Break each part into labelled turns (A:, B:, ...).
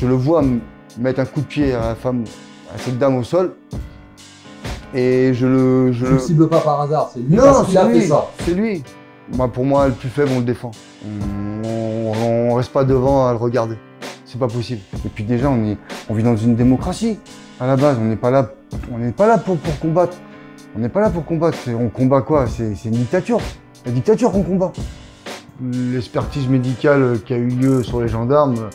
A: Je le vois mettre un coup de pied à la femme, à cette dame au sol. Et je
B: le cible pas par hasard, c'est lui
A: non,
B: parce qu'il a fait ça.
A: C'est lui. Moi, pour moi, le plus faible, on le défend. On reste pas devant à le regarder. C'est pas possible. Et puis déjà, on vit dans une démocratie. À la base, on n'est pas là pour combattre. On n'est pas là pour combattre. On combat quoi? C'est une dictature. La dictature qu'on combat. L'expertise médicale qui a eu lieu sur les gendarmes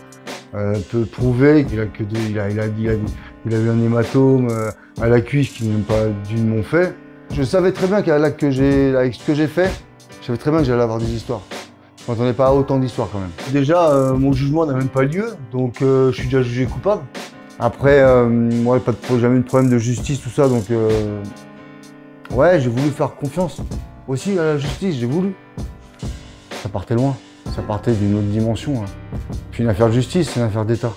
A: peut prouver qu'il a eu un hématome à la cuisse qui n'est pas dû de mon fait. Je savais très bien qu'avec ce que j'ai fait, je savais très bien que j'allais avoir des histoires. Je m'attendais pas à autant d'histoires quand même. Déjà, mon jugement n'a même pas lieu, donc je suis déjà jugé coupable. Après, moi, jamais eu de problème de justice, tout ça, donc ouais, j'ai voulu faire confiance aussi à la justice, j'ai voulu. Ça partait loin, ça partait d'une autre dimension. Hein. Puis une affaire de justice, c'est une affaire d'État.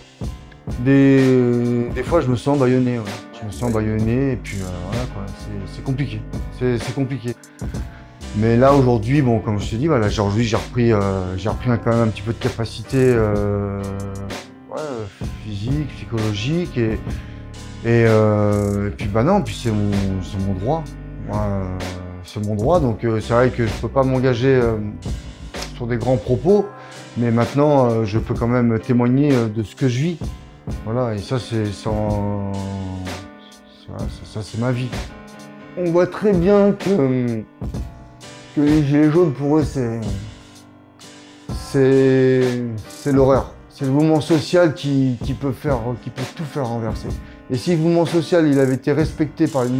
A: Des fois, je me sens bâillonné, ouais. Je me sens bâillonné et puis voilà quoi, c'est compliqué, c'est compliqué. Mais là aujourd'hui, bon, comme je te dis, voilà, aujourd'hui j'ai repris quand même un petit peu de capacité physique, psychologique et puis bah non, puis c'est mon droit. C'est mon droit, donc c'est vrai que je peux pas m'engager sur des grands propos, mais maintenant je peux quand même témoigner de ce que je vis. Voilà, et ça c'est ma vie. On voit très bien que les gilets jaunes pour eux c'est l'horreur. C'est le mouvement social qui peut tout faire renverser. Et si le mouvement social il avait été respecté par ceux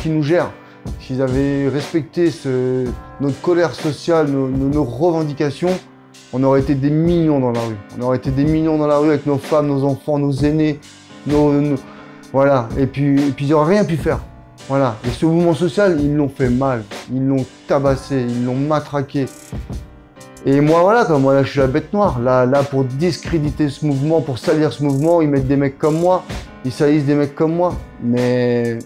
A: qui nous gèrent, s'ils avaient respecté notre colère sociale, nos revendications, on aurait été des millions dans la rue. On aurait été des millions dans la rue avec nos femmes, nos enfants, nos aînés, voilà. Et puis ils n'auraient rien pu faire. Voilà. Et ce mouvement social, ils l'ont fait mal. Ils l'ont tabassé, ils l'ont matraqué. Et moi, voilà, moi là, je suis la bête noire. Là, pour discréditer ce mouvement, pour salir ce mouvement, ils mettent des mecs comme moi. Ils salissent des mecs comme moi. Mais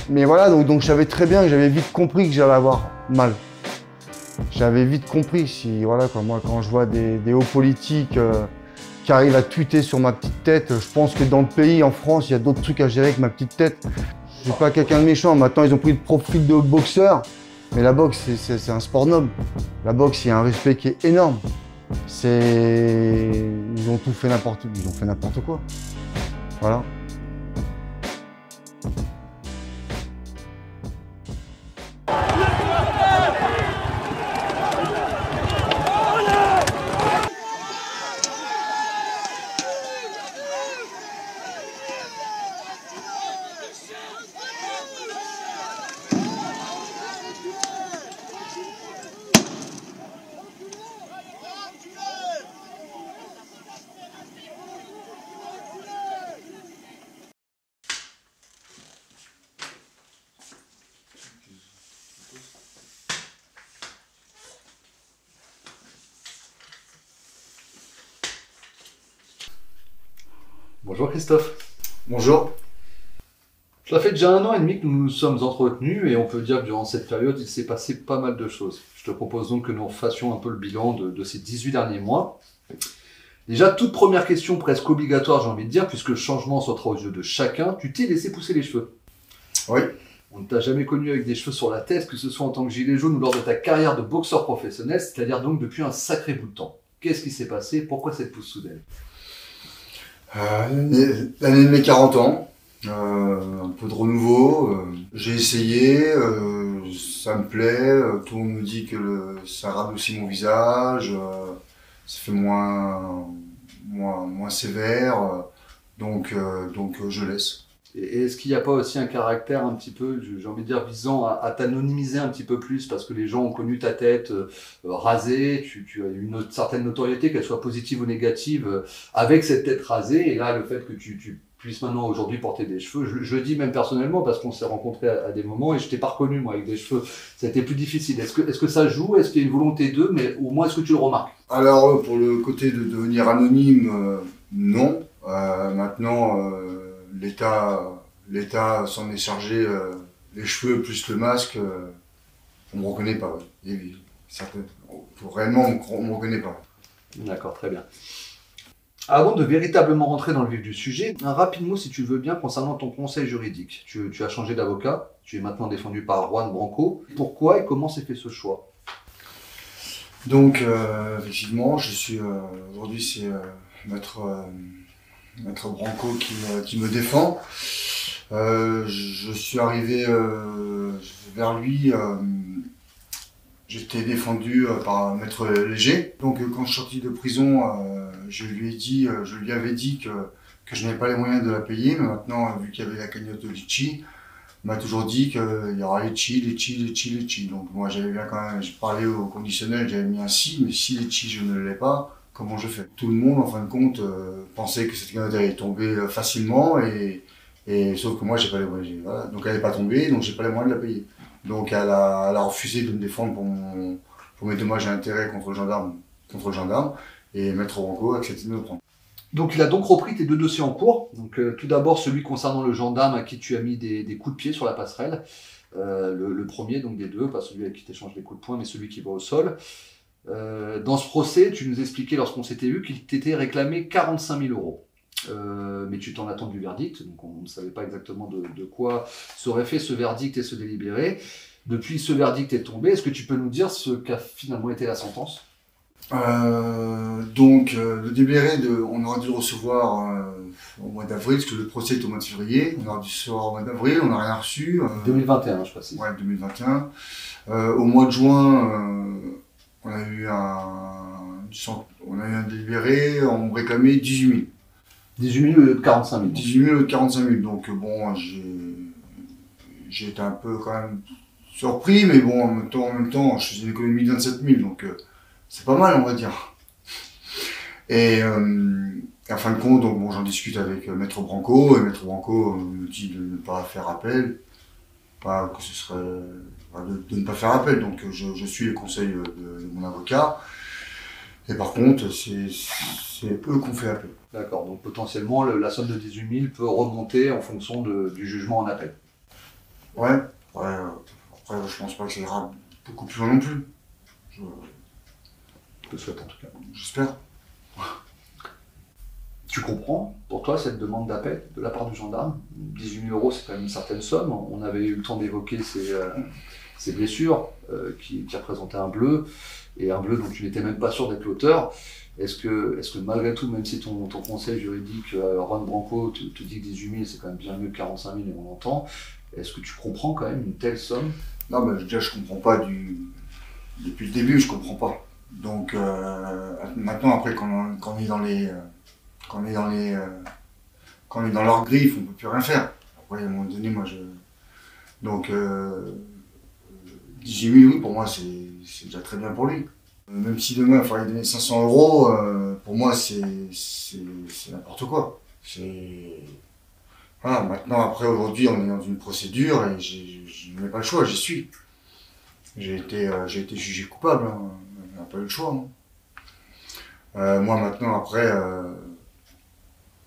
A: voilà, donc je savais très bien que j'avais vite compris que j'allais avoir mal. J'avais vite compris, voilà, moi quand je vois des hauts politiques qui arrivent à tweeter sur ma petite tête, je pense que dans le pays, en France, il y a d'autres trucs à gérer que ma petite tête. Je suis pas quelqu'un de méchant, maintenant ils ont pris le profil de boxeur, mais la boxe c'est un sport noble. La boxe, il y a un respect qui est énorme. Ils ont fait n'importe quoi. Voilà.
C: Bonjour Christophe.
A: Bonjour.
C: Ça fait déjà 1 an et demi que nous nous sommes entretenus et on peut dire que durant cette période, il s'est passé pas mal de choses. Je te propose donc que nous fassions un peu le bilan de ces 18 derniers mois. Déjà, toute première question presque obligatoire, j'ai envie de dire, puisque le changement sautera aux yeux de chacun, tu t'es laissé pousser les cheveux.
A: Oui.
C: On ne t'a jamais connu avec des cheveux sur la tête, que ce soit en tant que gilet jaune ou lors de ta carrière de boxeur professionnel, c'est-à-dire donc depuis un sacré bout de temps. Qu'est-ce qui s'est passé? Pourquoi cette pousse soudaine?
A: L'année de mes 40 ans, un peu de renouveau, j'ai essayé, ça me plaît, tout le monde me dit que ça radoucit mon visage, ça fait moins sévère, donc je laisse.
C: Et est-ce qu'il n'y a pas aussi un caractère un petit peu, j'ai envie de dire, visant à t'anonymiser un petit peu plus, parce que les gens ont connu ta tête rasée, tu as eu une certaine notoriété, qu'elle soit positive ou négative, avec cette tête rasée, et là le fait que tu puisses maintenant aujourd'hui porter des cheveux, je le dis même personnellement parce qu'on s'est rencontrés à des moments et je t'ai pas reconnu moi avec des cheveux, ça a été plus difficile. Est-ce que ça joue? Est-ce qu'il y a une volonté d'eux, mais au moins est-ce que tu le remarques?
A: Alors pour le côté de devenir anonyme, non. Maintenant l'État s'en est chargé, les cheveux plus le masque, on me reconnaît pas. Ouais. Réellement, on ne me reconnaît pas.
C: D'accord, très bien. Avant de véritablement rentrer dans le vif du sujet, un rapide mot si tu le veux bien concernant ton conseil juridique. Tu as changé d'avocat, tu es maintenant défendu par Juan Branco. Pourquoi et comment s'est fait ce choix?
A: Donc, effectivement, aujourd'hui, c'est Maître Branco qui me défend. Je suis arrivé vers lui. J'étais défendu par Maître Léger. Donc quand je suis sorti de prison, je lui avais dit que je n'avais pas les moyens de la payer, mais maintenant, vu qu'il y avait la cagnotte de Litchi, il m'a toujours dit qu'il y aura Litchi. Donc moi j'avais bien quand même, j'ai parlé au conditionnel, j'avais mis un si, mais si Litchi je ne l'ai pas, comment je fais? Tout le monde en fin de compte pensait que cette cagnotte allait tomber facilement, et sauf que moi j'ai pas les moyens. Voilà. Donc elle n'est pas tombée, donc j'ai pas les moyens de la payer. Donc elle a refusé de me défendre pour mes dommages et intérêts contre le gendarme, et Maître Branco a accepté de me prendre.
C: Donc il a donc repris tes deux dossiers en cours. Donc tout d'abord celui concernant le gendarme à qui tu as mis des coups de pied sur la passerelle. Le premier donc des deux, pas celui à qui tu échanges les coups de poing, mais celui qui va au sol. Dans ce procès, tu nous expliquais lorsqu'on s'était vu qu'il t'était réclamé 45 000 euros. Mais tu t'en attends du verdict, donc on ne savait pas exactement de quoi serait fait ce verdict et ce délibéré. Depuis ce verdict est tombé, est-ce que tu peux nous dire ce qu'a finalement été la sentence?
A: Donc le délibéré, on aurait dû le recevoir au mois d'avril, parce que le procès est au mois de février. On aurait dû le recevoir au mois d'avril, on n'a rien reçu.
C: 2021, je précise.
A: Ouais, 2021. Au mois de juin, on a eu un délibéré, on me réclamait 18 000.
C: 18 000 au lieu de 45 000.
A: 18 000 au lieu de 45 000. Donc bon, j'ai été un peu quand même surpris, mais bon, en même temps, je faisais une économie de 27 000, donc c'est pas mal, on va dire. Et en fin de compte, donc, bon, j'en discute avec Maître Branco, et Maître Branco me dit de ne pas faire appel, que ce serait de ne pas faire appel. Donc je suis les conseils de mon avocat. Et par contre, c'est eux qui ont fait appel.
C: D'accord, donc potentiellement la somme de 18 000 peut remonter en fonction du jugement en appel.
A: Ouais, après je pense pas que ça ira beaucoup plus loin non plus.
C: Je te souhaite en tout cas.
A: J'espère.
C: Tu comprends, pour toi, cette demande d'appel de la part du gendarme? 18 000 euros, c'est quand même une certaine somme. On avait eu le temps d'évoquer ces blessures qui représentaient un bleu, et un bleu dont tu n'étais même pas sûr d'être l'auteur. Est-ce que malgré tout, même si ton conseil juridique, Juan Branco, te dit que 18 000, c'est quand même bien mieux que 45 000, et on l'entend, est-ce que tu comprends quand même une telle somme?
A: Non, mais déjà, je comprends pas depuis le début, je comprends pas. Donc maintenant, après, quand on est dans leur griffe, on peut plus rien faire. Après, à un moment donné, donc 18 000, oui, pour moi, c'est déjà très bien pour lui. Même si demain, il faudrait donner 500 euros, pour moi, c'est n'importe quoi. Voilà, maintenant, après, aujourd'hui, on est dans une procédure et je n'ai pas le choix, j'y suis. J'ai été jugé coupable, hein. On n'a pas eu le choix. Hein. Moi, maintenant, après,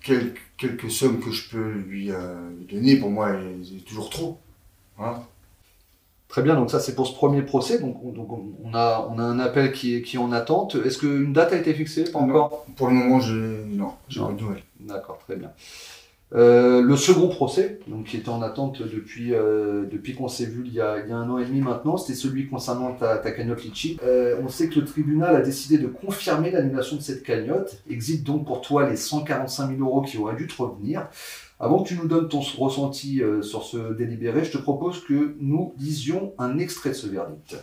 A: quelques sommes que je peux lui donner, pour moi, c'est toujours trop. Voilà.
C: Très bien, donc ça c'est pour ce premier procès, donc on a un appel qui est en attente. Est-ce qu'une date a été fixée? Pas encore?
A: Pour le moment, j'ai pas de nouvelles.
C: D'accord, très bien. Le second procès, donc qui était en attente depuis qu'on s'est vu il y a 1 an et demi maintenant, c'était celui concernant ta cagnotte Litchi. On sait que le tribunal a décidé de confirmer l'annulation de cette cagnotte. Existe donc pour toi les 145 000 euros qui auraient dû te revenir. Avant que tu nous donnes ton ressenti sur ce délibéré, je te propose que nous lisions un extrait de ce verdict.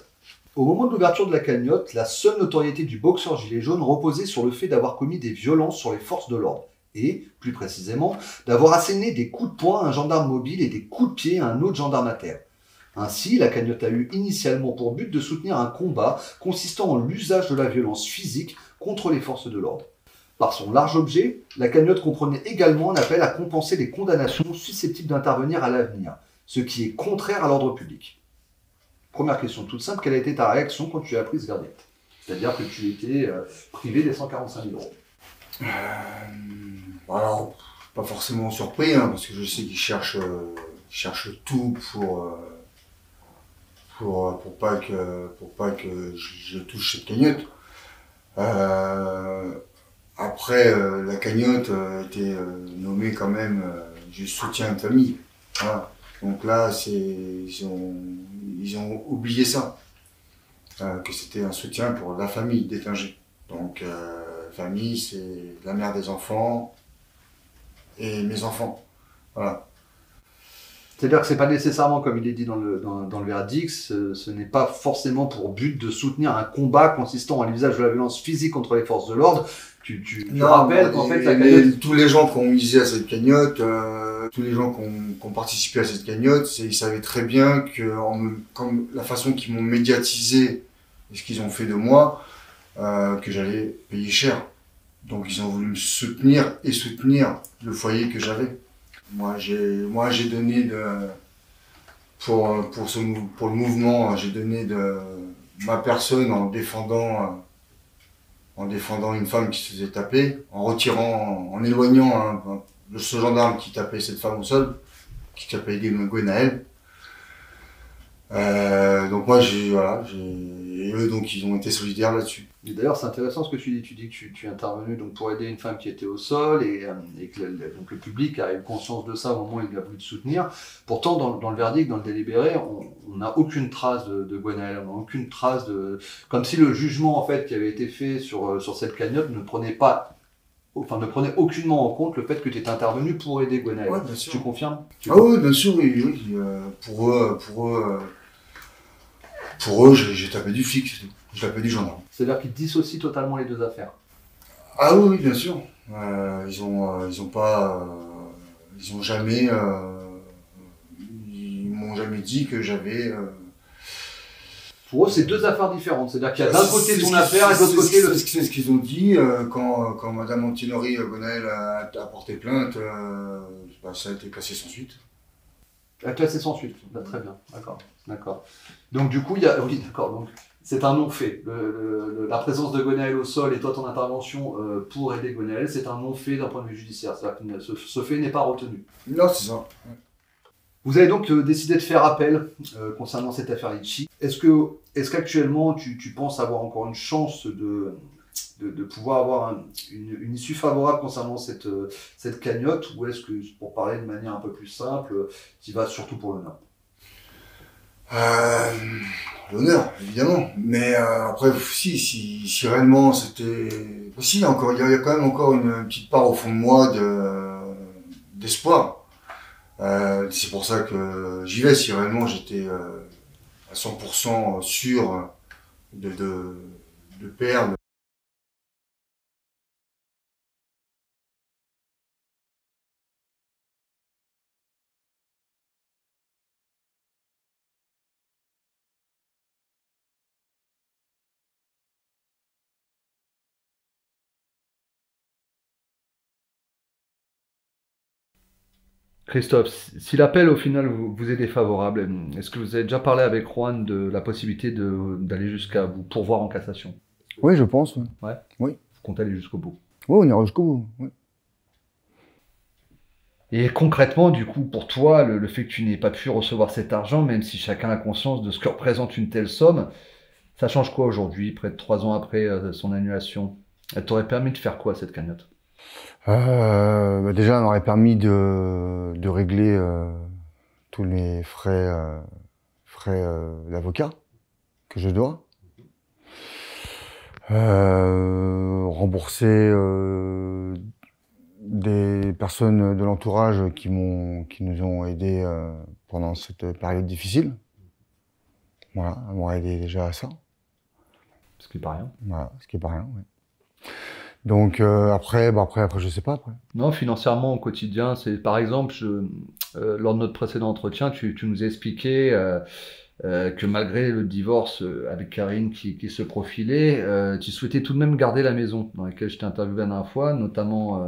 C: Au moment de l'ouverture de la cagnotte, la seule notoriété du boxeur gilet jaune reposait sur le fait d'avoir commis des violences sur les forces de l'ordre et, plus précisément, d'avoir asséné des coups de poing à un gendarme mobile et des coups de pied à un autre gendarme à terre. Ainsi, la cagnotte a eu initialement pour but de soutenir un combat consistant en l'usage de la violence physique contre les forces de l'ordre. Par son large objet, la cagnotte comprenait également un appel à compenser les condamnations susceptibles d'intervenir à l'avenir, ce qui est contraire à l'ordre public. Première question toute simple, quelle a été ta réaction quand tu as appris ce verdict? C'est-à-dire que tu étais privé des 145 000 euros.
A: Alors, pas forcément surpris, hein, parce que je sais qu'ils cherchent tout pour pas que je touche cette cagnotte. Après, la cagnotte était nommée quand même du soutien de famille. Voilà. Donc là, ils ont oublié ça, que c'était un soutien pour la famille d'Étinger. Donc, famille, c'est la mère des enfants et mes enfants. Voilà.
C: C'est-à-dire que c'est pas nécessairement, comme il est dit dans le verdict, ce n'est pas forcément pour but de soutenir un combat consistant en l'usage de la violence physique contre les forces de l'ordre. Tu rappelles qu'en fait la cagnotte...
A: Tous les gens qui ont misé à cette cagnotte, tous les gens qui ont participé à cette cagnotte, ils savaient très bien que comme la façon qu'ils m'ont médiatisé et ce qu'ils ont fait de moi, que j'allais payer cher. Donc ils ont voulu me soutenir et soutenir le foyer que j'avais. Moi j'ai donné pour le mouvement, j'ai donné de ma personne en défendant une femme qui se faisait taper, en éloignant ce gendarme qui tapait cette femme au sol, qui s'appelait Gwenaël. Donc moi et eux donc ils ont été solidaires là-dessus.
C: Et d'ailleurs c'est intéressant ce que tu dis. Tu dis que tu es intervenu donc pour aider une femme qui était au sol et que donc le public a eu conscience de ça au moment où il a voulu te soutenir. Pourtant dans le verdict, dans le délibéré, on n'a aucune trace de Gwenaël, on n'a aucune trace comme si le jugement en fait qui avait été fait sur cette cagnotte ne prenait aucunement en compte le fait que tu étais intervenu pour aider Gwenaël.
A: Ouais, bien sûr.
C: Tu confirmes?
A: Oui, bien sûr, oui. Pour eux, j'ai tapé du flic, c'est tout. Je tapais du gendarme.
C: C'est-à-dire qu'ils dissocient totalement les deux affaires.
A: Ah oui, bien sûr. Ils m'ont jamais dit que j'avais.
C: Pour eux, c'est deux affaires différentes. C'est-à-dire qu'il y a d'un côté ton affaire et de l'autre côté le.
A: C'est ce qu'ils ont dit quand Madame Antinori Gwenaël a porté plainte. Ça a été classé sans suite.
C: Classé sans suite. Très bien. D'accord. Donc du coup, oui, d'accord. Donc c'est un non-fait. La présence de Gwenaël au sol et toi ton intervention pour aider Gwenaël, c'est un non-fait d'un point de vue judiciaire. C'est-à-dire que ce fait n'est pas retenu.
A: Non, c'est ça.
C: Vous avez donc décidé de faire appel concernant cette affaire Litchi. Est-ce qu'actuellement tu penses avoir encore une chance de pouvoir avoir une issue favorable concernant cette cagnotte, ou est-ce que, pour parler de manière un peu plus simple, tu vas surtout pour l'honneur?
A: L'honneur, évidemment. Mais après, si réellement c'était... Si, il y a quand même encore une petite part au fond de moi d'espoir. C'est pour ça que j'y vais. Si réellement j'étais à 100% sûr de perdre.
C: Christophe, si l'appel au final vous est défavorable, est-ce que vous avez déjà parlé avec Juan de la possibilité d'aller jusqu'à vous pourvoir en cassation?
A: Oui, je pense.
C: Ouais.
A: Oui.
C: Vous comptez aller jusqu'au bout?
A: Oui, on ira jusqu'au bout. Oui.
C: Et concrètement, du coup, pour toi, le fait que tu n'aies pas pu recevoir cet argent, même si chacun a conscience de ce que représente une telle somme, ça change quoi aujourd'hui, près de 3 ans après son annulation? Elle t'aurait permis de faire quoi, cette cagnotte?
A: Déjà, elle m'aurait permis de régler tous les frais d'avocat que je dois. Rembourser des personnes de l'entourage qui nous ont aidés pendant cette période difficile. Voilà, elle m'aurait aidé déjà à ça.
C: Ce qui n'est pas rien.
A: Voilà, ce qui n'est pas rien, oui. Donc après, je sais pas. Après.
C: Non, financièrement au quotidien, c'est par exemple, lors de notre précédent entretien, tu nous as expliqué que malgré le divorce avec Karine qui se profilait, tu souhaitais tout de même garder la maison dans laquelle je t'ai interviewé la dernière fois, notamment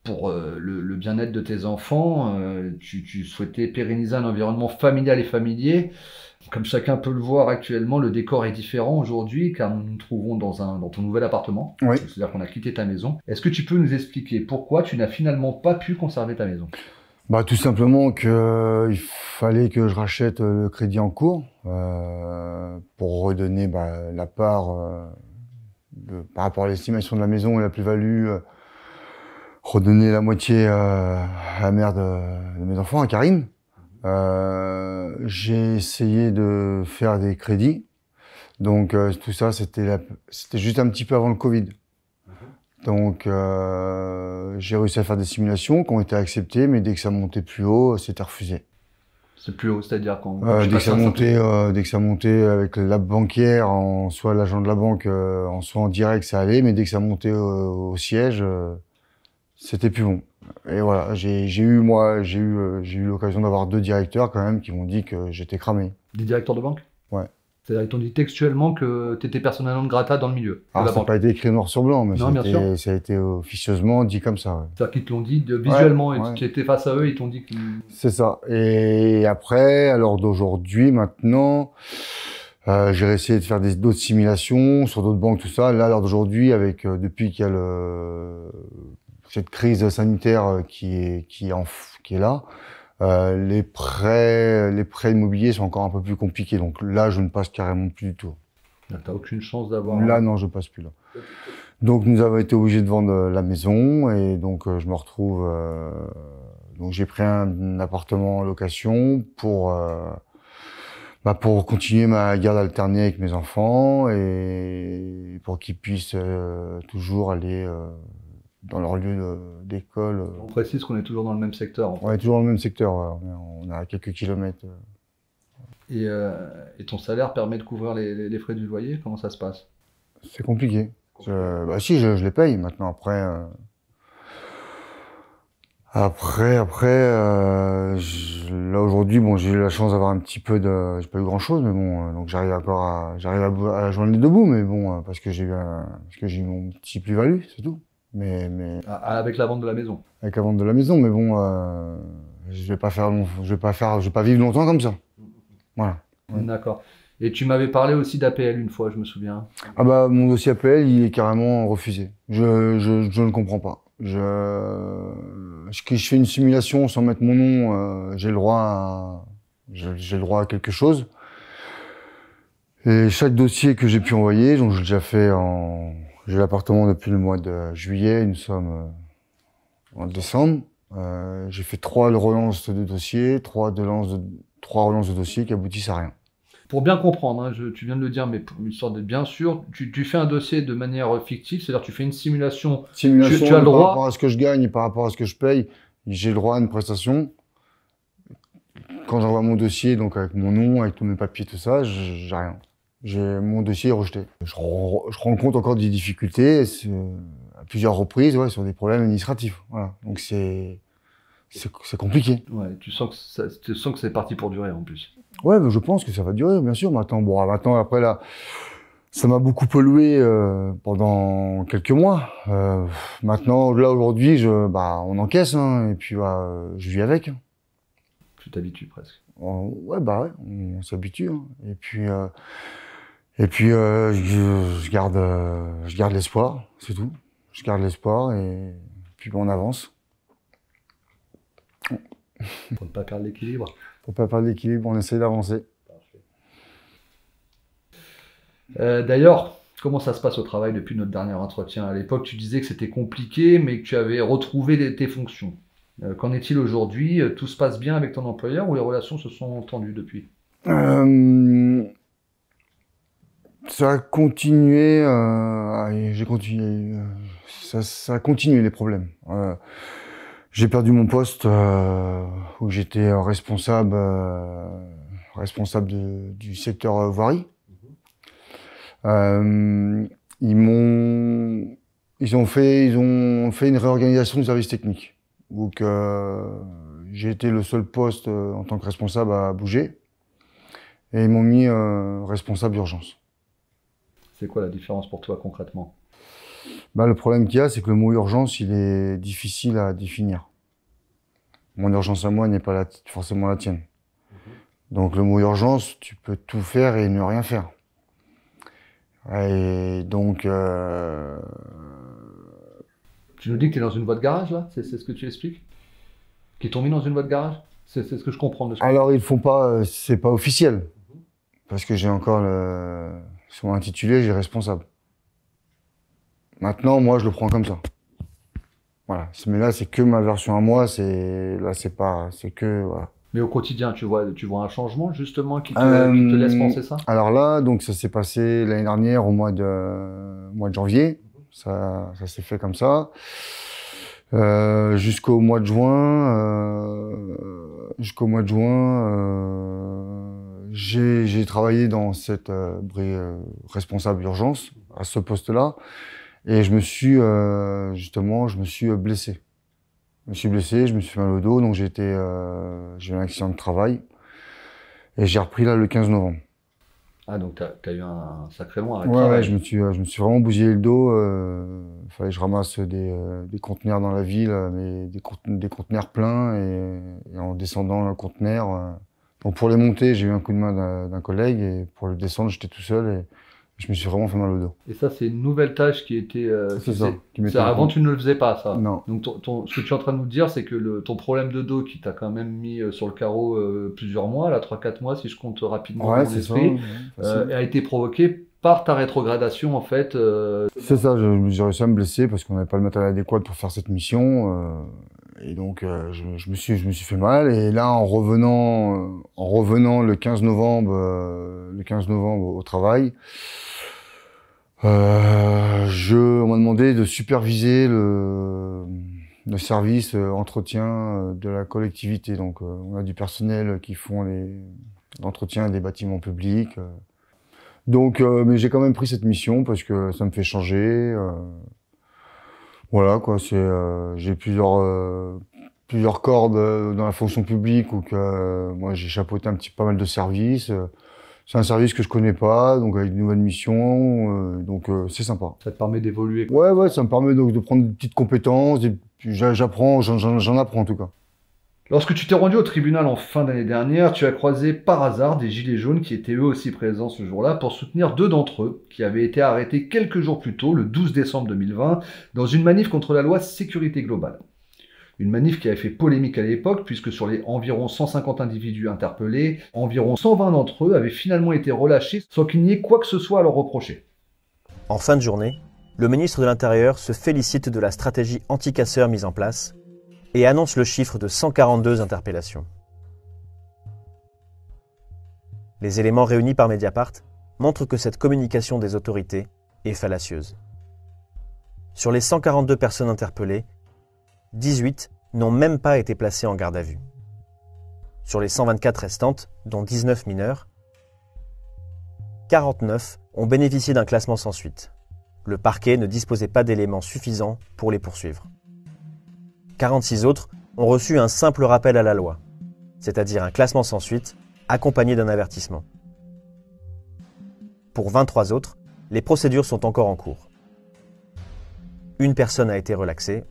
C: pour le bien-être de tes enfants. Tu souhaitais pérenniser un environnement familial et familier. Comme chacun peut le voir actuellement, le décor est différent aujourd'hui car nous nous trouvons dans ton nouvel appartement.
A: Oui.
C: C'est-à-dire qu'on a quitté ta maison. Est-ce que tu peux nous expliquer pourquoi tu n'as finalement pas pu conserver ta maison?
A: Bah, tout simplement que il fallait que je rachète le crédit en cours pour redonner la part par rapport à l'estimation de la maison et la plus-value, redonner la moitié à la mère de mes enfants, à Karine. J'ai essayé de faire des crédits. Donc tout ça, c'était juste un petit peu avant le Covid. Donc j'ai réussi à faire des simulations qui ont été acceptées, mais dès que ça montait plus haut, c'était refusé.
C: C'est plus haut, c'est-à-dire quand
A: Dès que ça montait avec la bancaire, soit l'agent de la banque, soit en direct, ça allait, mais dès que ça montait au siège, c'était plus bon. Et voilà, j'ai eu l'occasion d'avoir 2 directeurs quand même qui m'ont dit que j'étais cramé.
C: Des directeurs de banque?
A: Ouais.
C: C'est-à-dire qu'ils t'ont dit textuellement que tu étais persona non grata dans le milieu de
A: Alors
C: la
A: ça n'a
C: banque.
A: pas été écrit noir sur blanc, mais
C: Non, bien sûr.
A: ça a été officieusement dit comme ça. Ouais.
C: C'est-à-dire qu'ils te l'ont dit visuellement,
A: Ouais,
C: et
A: ouais.
C: tu étais face à eux, ils t'ont dit que...
A: C'est ça. Et après, à l'heure d'aujourd'hui, maintenant, j'ai essayé de faire d'autres simulations sur d'autres banques, tout ça. Là, à l'heure d'aujourd'hui, depuis qu'il y a cette crise sanitaire qui est là, les prêts immobiliers sont encore un peu plus compliqués. Donc là, je ne passe carrément plus du tout.
C: T'as aucune chance d'avoir...
A: Là, non, je passe plus là. Donc nous avons été obligés de vendre la maison et donc je me retrouve. Donc j'ai pris un appartement en location pour continuer ma garde alternée avec mes enfants et pour qu'ils puissent toujours aller dans leur lieu d'école.
C: On précise qu'on est toujours dans le même secteur. En fait.
A: On est toujours dans le même secteur. Ouais. On est à quelques kilomètres.
C: Et ton salaire permet de couvrir les frais du loyer? Comment ça se passe?
A: C'est compliqué. Si, je les paye maintenant. Là aujourd'hui, bon, j'ai eu la chance d'avoir un petit peu j'ai pas eu grand chose, mais bon, donc j'arrive à joindre les deux bouts, mais bon, parce que j'ai eu mon petit plus-value, c'est tout. Mais
C: Avec la vente de la maison?
A: Avec la vente de la maison, mais bon, je vais pas vivre longtemps comme ça. Voilà. Ouais.
C: D'accord. Et tu m'avais parlé aussi d'APL une fois, je me souviens.
A: Ah bah, mon dossier APL, il est carrément refusé. Je ne comprends pas. Je fais une simulation sans mettre mon nom, j'ai le droit à quelque chose. Et chaque dossier que j'ai pu envoyer, donc j'ai l'appartement depuis le mois de juillet, nous sommes en décembre. J'ai fait 3 relances de dossiers, 3 relances de dossiers qui aboutissent à rien.
C: Pour bien comprendre, hein, tu viens de le dire, mais pour une sorte de bien sûr, tu fais un dossier de manière fictive, c'est-à-dire tu fais une simulation. Tu as le droit.
A: Par rapport à ce que je gagne et par rapport à ce que je paye, j'ai le droit à une prestation. Quand j'envoie mon dossier, donc avec mon nom, avec tous mes papiers, tout ça, j'ai rien. Mon dossier est rejeté. Je rencontre encore des difficultés à plusieurs reprises, ouais, sur des problèmes administratifs. Voilà. Donc c'est compliqué.
C: Ouais, tu sens que c'est parti pour durer en plus.
A: Ouais, je pense que ça va durer, bien sûr. Maintenant, après là, ça m'a beaucoup pollué pendant quelques mois. Maintenant, là aujourd'hui, on encaisse, hein, et puis je vis avec.
C: Tu t'habitues presque.
A: Ouais, on s'habitue. Hein. Et puis je garde l'espoir, c'est tout. Je garde l'espoir et puis on avance.
C: Pour ne pas perdre l'équilibre.
A: Pour ne pas perdre l'équilibre, on essaie d'avancer.
C: D'ailleurs, comment ça se passe au travail depuis notre dernier entretien? À l'époque, tu disais que c'était compliqué, mais que tu avais retrouvé tes fonctions. Qu'en est-il aujourd'hui? Tout se passe bien avec ton employeur ou les relations se sont tendues depuis?
A: Ça a continué, j'ai continué, ça a continué les problèmes. J'ai perdu mon poste où j'étais responsable du secteur voirie. Ils ont fait une réorganisation du service technique. Donc j'ai été le seul poste en tant que responsable à bouger. Et ils m'ont mis responsable d'urgence.
C: C'est quoi la différence pour toi concrètement?
A: Le problème qu'il y a, c'est que le mot urgence, il est difficile à définir. Mon urgence à moi n'est pas forcément la tienne. Donc le mot urgence, tu peux tout faire et ne rien faire. Et donc...
C: Tu nous dis que tu es dans une voie de garage là? C'est ce que tu expliques? Qui t'ont mis dans une voie de garage? C'est ce que je comprends de ce
A: Alors, ils font pas, c'est pas officiel. Parce que j'ai encore sur mon intitulé, j'ai responsable. Maintenant, moi, je le prends comme ça. Voilà. Mais là, c'est que ma version à moi, c'est que, voilà.
C: Mais au quotidien, tu vois un changement justement qui te laisse penser ça?
A: Alors là, donc ça s'est passé l'année dernière au mois de janvier. Ça s'est fait comme ça. Jusqu'au mois de juin, j'ai travaillé dans cette responsable urgence à ce poste-là, et je me suis blessé. Je me suis fait mal au dos, donc j'ai eu un accident de travail et j'ai repris là le 15 novembre.
C: Ah, donc t'as eu un sacré long arrêt de
A: Ouais,
C: travail.
A: ouais, je me suis vraiment bousillé le dos. Fallait que je ramasse des conteneurs dans la ville, mais des conteneurs pleins, et en descendant le conteneur. Donc pour les monter, j'ai eu un coup de main d'un collègue, et pour le descendre, j'étais tout seul, et je me suis vraiment fait mal au dos.
C: Et ça, c'est une nouvelle tâche qui était.
A: C'est ça.
C: Avant, tu ne le faisais pas, ça.
A: Non.
C: Donc, ce que tu es en train de nous dire, c'est que ton problème de dos qui t'a quand même mis sur le carreau plusieurs mois, là, 3-4 mois, si je compte rapidement
A: Ouais,
C: dans mon
A: c'est ça.
C: esprit,
A: Facile.
C: a été provoqué par ta rétrogradation, en fait.
A: C'est ça, j'ai réussi à me blesser parce qu'on n'avait pas le matériel adéquat pour faire cette mission. Et donc, je me suis fait mal. Et là, en revenant le 15 novembre au travail, on m'a demandé de superviser le service entretien de la collectivité. Donc, on a du personnel qui font l'entretien des bâtiments publics. Donc, mais j'ai quand même pris cette mission parce que ça me fait changer. Voilà, quoi. J'ai plusieurs cordes dans la fonction publique, où moi j'ai chapeauté pas mal de services. C'est un service que je connais pas, donc avec de nouvelles missions, donc c'est sympa.
C: Ça te permet d'évoluer.
A: Ouais, ça me permet donc de prendre des petites compétences, j'apprends, j'en apprends en tout cas.
C: Lorsque tu t'es rendu au tribunal en fin d'année dernière, tu as croisé par hasard des gilets jaunes qui étaient eux aussi présents ce jour-là pour soutenir 2 d'entre eux qui avaient été arrêtés quelques jours plus tôt, le 12 décembre 2020, dans une manif contre la loi sécurité globale. Une manif qui avait fait polémique à l'époque, puisque sur les environ 150 individus interpellés, environ 120 d'entre eux avaient finalement été relâchés sans qu'il n'y ait quoi que ce soit à leur reprocher.
D: En fin de journée, le ministre de l'Intérieur se félicite de la stratégie anti-casseurs mise en place et annonce le chiffre de 142 interpellations. Les éléments réunis par Mediapart montrent que cette communication des autorités est fallacieuse. Sur les 142 personnes interpellées, 18 n'ont même pas été placées en garde à vue. Sur les 124 restantes, dont 19 mineurs, 49 ont bénéficié d'un classement sans suite. Le parquet ne disposait pas d'éléments suffisants pour les poursuivre. 46 autres ont reçu un simple rappel à la loi, c'est-à-dire un classement sans suite accompagné d'un avertissement. Pour 23 autres, les procédures sont encore en cours. Une personne a été relaxée,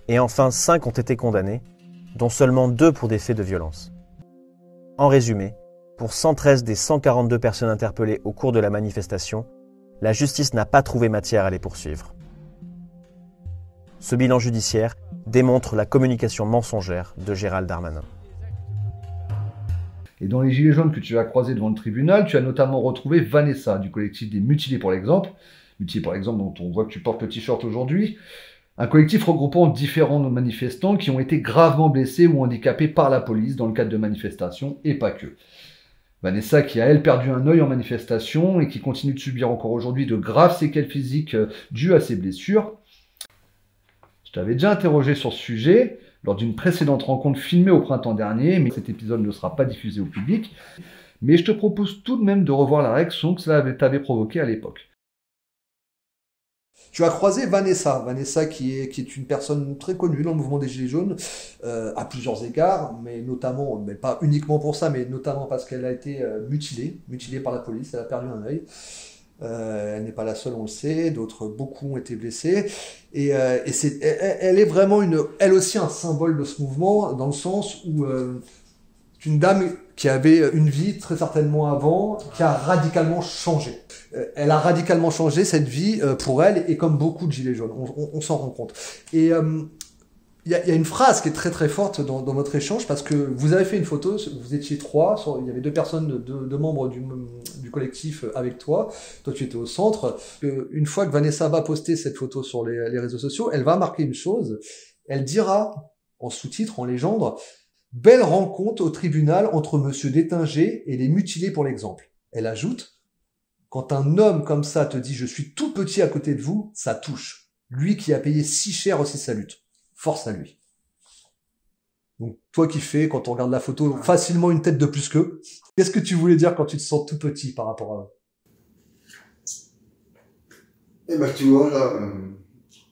D: et enfin 5 ont été condamnés, dont seulement 2 pour des faits de violence. En résumé, pour 113 des 142 personnes interpellées au cours de la manifestation, la justice n'a pas trouvé matière à les poursuivre. Ce bilan judiciaire démontre la communication mensongère de Gérald Darmanin.
C: Et dans les gilets jaunes que tu as croisés devant le tribunal, tu as notamment retrouvé Vanessa, du collectif des Mutilés pour l'exemple. Mutilés pour l'exemple, dont on voit que tu portes le t-shirt aujourd'hui. Un collectif regroupant différents manifestants qui ont été gravement blessés ou handicapés par la police dans le cadre de manifestations, et pas que. Vanessa qui a, elle, perdu un œil en manifestation et qui continue de subir encore aujourd'hui de graves séquelles physiques dues à ses blessures. Je t'avais déjà interrogé sur ce sujet lors d'une précédente rencontre filmée au printemps dernier, mais cet épisode ne sera pas diffusé au public. Mais je te propose tout de même de revoir la réaction que cela t'avait provoqué à l'époque.
E: Tu as croisé Vanessa, qui est une personne très connue dans le mouvement des Gilets jaunes, à plusieurs égards, mais notamment, mais pas uniquement pour ça, mais notamment parce qu'elle a été mutilée par la police, elle a perdu un œil. Elle n'est pas la seule, on le sait, beaucoup ont été blessés. Et elle est vraiment elle aussi un symbole de ce mouvement, dans le sens où c'est une dame qui avait une vie très certainement avant, qui a radicalement changé. Elle a radicalement changé cette vie pour elle, et comme beaucoup de gilets jaunes, on s'en rend compte. Et Il y a une phrase qui est très très forte dans votre échange parce que vous avez fait une photo, vous étiez trois, il y avait deux personnes, deux membres du collectif avec toi. Toi, tu étais au centre. Une fois que Vanessa va poster cette photo sur les réseaux sociaux, elle va marquer une chose. Elle dira, en sous-titre, en légende, « Belle rencontre au tribunal entre Monsieur Détinger et les mutilés pour l'exemple ». Elle ajoute, « Quand un homme comme ça te dit « Je suis tout petit à côté de vous », ça touche. Lui qui a payé si cher aussi sa lutte. Force à lui. » Donc, toi qui fais, quand on regarde la photo, facilement une tête de plus qu'eux, qu'est-ce que tu voulais dire quand tu te sens tout petit par rapport à eux?
A: Eh ben, tu vois, là,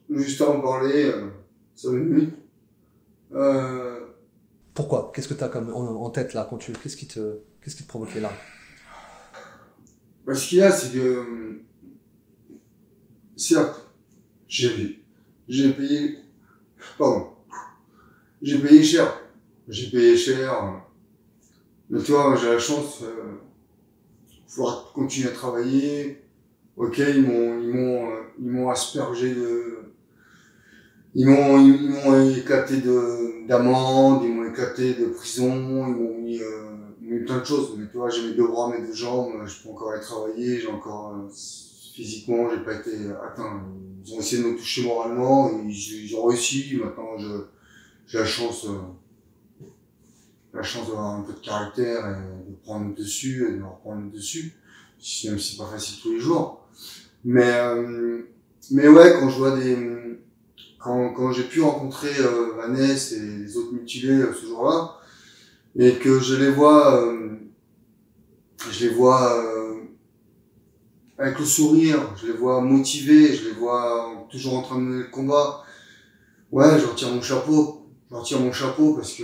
A: juste à en parler, ça va minutes.
E: Pourquoi? Qu'est-ce que tu as comme en tête là quand qu'est-ce qui te provoquait là?
A: Bah, ce qu'il y a, c'est que, certes, j'ai payé, pardon, j'ai payé cher. J'ai payé cher. Mais tu vois, j'ai la chance, pouvoir continuer à travailler. Ok, ils m'ont aspergé ils m'ont éclaté d'amende, ils m'ont éclaté de prison, ils m'ont mis plein de choses. Mais tu vois, j'ai mes deux bras, mes deux jambes, je peux encore aller travailler, j'ai encore, physiquement, j'ai pas été atteint. Ils ont essayé de me toucher moralement, ils ont réussi. Maintenant, j'ai la chance d'avoir un peu de caractère et de prendre le dessus et de me reprendre le dessus. Même si c'est pas facile tous les jours. Mais ouais, quand je vois quand j'ai pu rencontrer, Vanessa et les autres mutilés, ce jour-là, et que je les vois, avec le sourire, je les vois motivés, je les vois toujours en train de mener le combat. Ouais, je retire mon chapeau. Je retire mon chapeau parce que,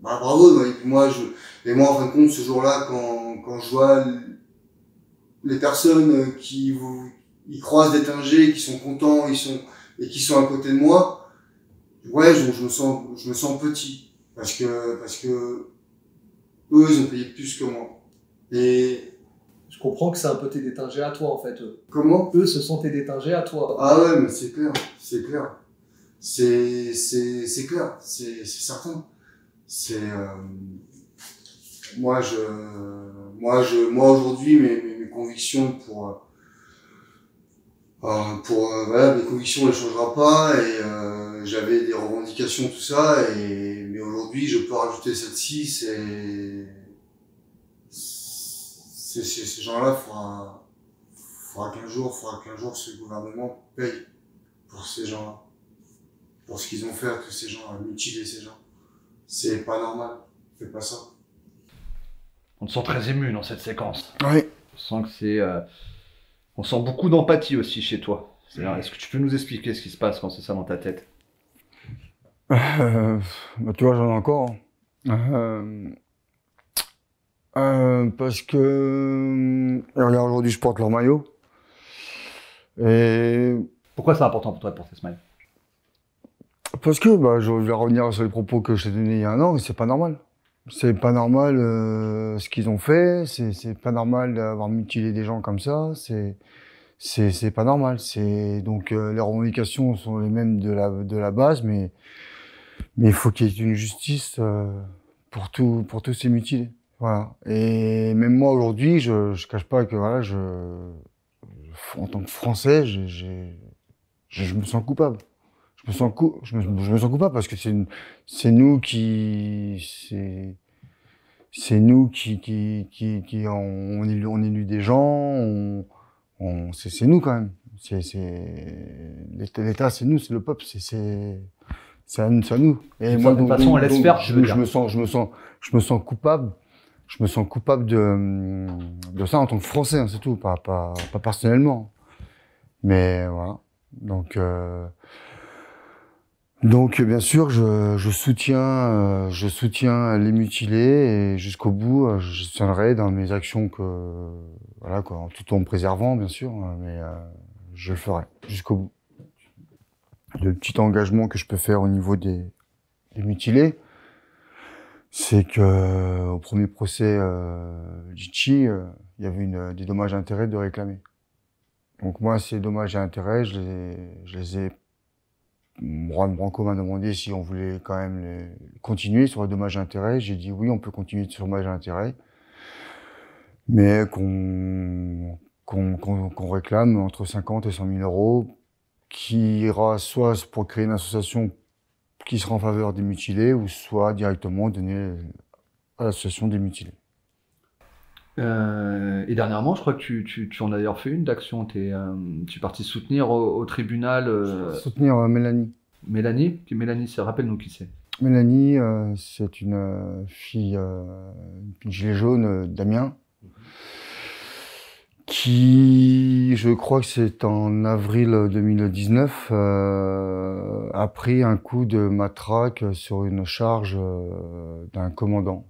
A: bah, bravo. Moi, en fin de compte, ce jour-là, quand je vois les personnes ils croisent des Détinger, qui sont contents, et qui sont à côté de moi, ouais, je me sens petit. Parce que, eux, ils ont payé plus que moi. Et,
E: Je comprends que c'est un peu tes Détinger à toi, en fait.
A: comment?
E: Eux, ce sont tes Détinger à toi.
A: Ah ouais, mais c'est clair. C'est clair. C'est clair. C'est certain. C'est, moi aujourd'hui, mes convictions voilà, mes convictions ne changera pas et j'avais des revendications, tout ça, mais aujourd'hui je peux rajouter celle-ci, ces gens-là, faudra qu'un jour ce gouvernement paye pour ces gens-là, pour ce qu'ils ont fait à tous ces gens, à mutiler ces gens. C'est pas normal, faites pas ça.
C: On te sent très ému dans cette séquence.
A: Oui.
C: On sent que c'est, on sent beaucoup d'empathie aussi chez toi. C'est-à-dire, est-ce que tu peux nous expliquer ce qui se passe quand c'est ça dans ta tête?
A: Bah, tu vois, j'en ai encore. Parce que regarde, aujourd'hui je porte leur maillot. Et
C: Pourquoi c'est important pour toi de porter ce maillot?
A: parce que je vais revenir sur les propos que je t'ai donnés il y a un an, c'est pas normal. C'est pas normal ce qu'ils ont fait, c'est pas normal d'avoir mutilé des gens comme ça, c'est pas normal. C'est donc les revendications sont les mêmes de la base, mais il faut qu'il y ait une justice pour tous ces mutilés. Voilà. Et même moi aujourd'hui, je cache pas que voilà, en tant que Français, je me sens coupable. Je me sens coupable parce que c'est nous qui on élu des gens, c'est nous quand même. L'État, c'est nous, c'est le peuple, c'est à nous. Et moi,
C: De toute façon, on laisse faire, je veux dire.
A: Je me sens coupable. Je me sens coupable de ça en tant que Français, hein, c'est tout, pas personnellement. Mais voilà. Donc bien sûr, je soutiens les mutilés et jusqu'au bout, je soutiendrai dans mes actions voilà quoi, tout en me préservant bien sûr, mais je le ferai jusqu'au bout. Le petit engagement que je peux faire au niveau des mutilés, c'est que au premier procès Litchi, il y avait des dommages et intérêts de réclamer. Donc moi, ces dommages et intérêts, je les ai Juan Branco m'a demandé si on voulait quand même continuer sur le dommage et intérêt. J'ai dit oui, on peut continuer sur le dommage et intérêt, mais qu'on réclame entre 50 et 100 000 euros, qui ira soit pour créer une association qui sera en faveur des mutilés, ou soit directement donner à l'association des mutilés.
C: Et dernièrement, je crois que tu en as d'ailleurs fait une d'action. Tu es parti soutenir au tribunal
A: Soutenir Mélanie.
C: Mélanie. Rappelle-nous qui c'est.
A: Mélanie, c'est une fille, une gilet jaune d'Amiens, qui, je crois que c'est en avril 2019, a pris un coup de matraque sur une charge d'un commandant.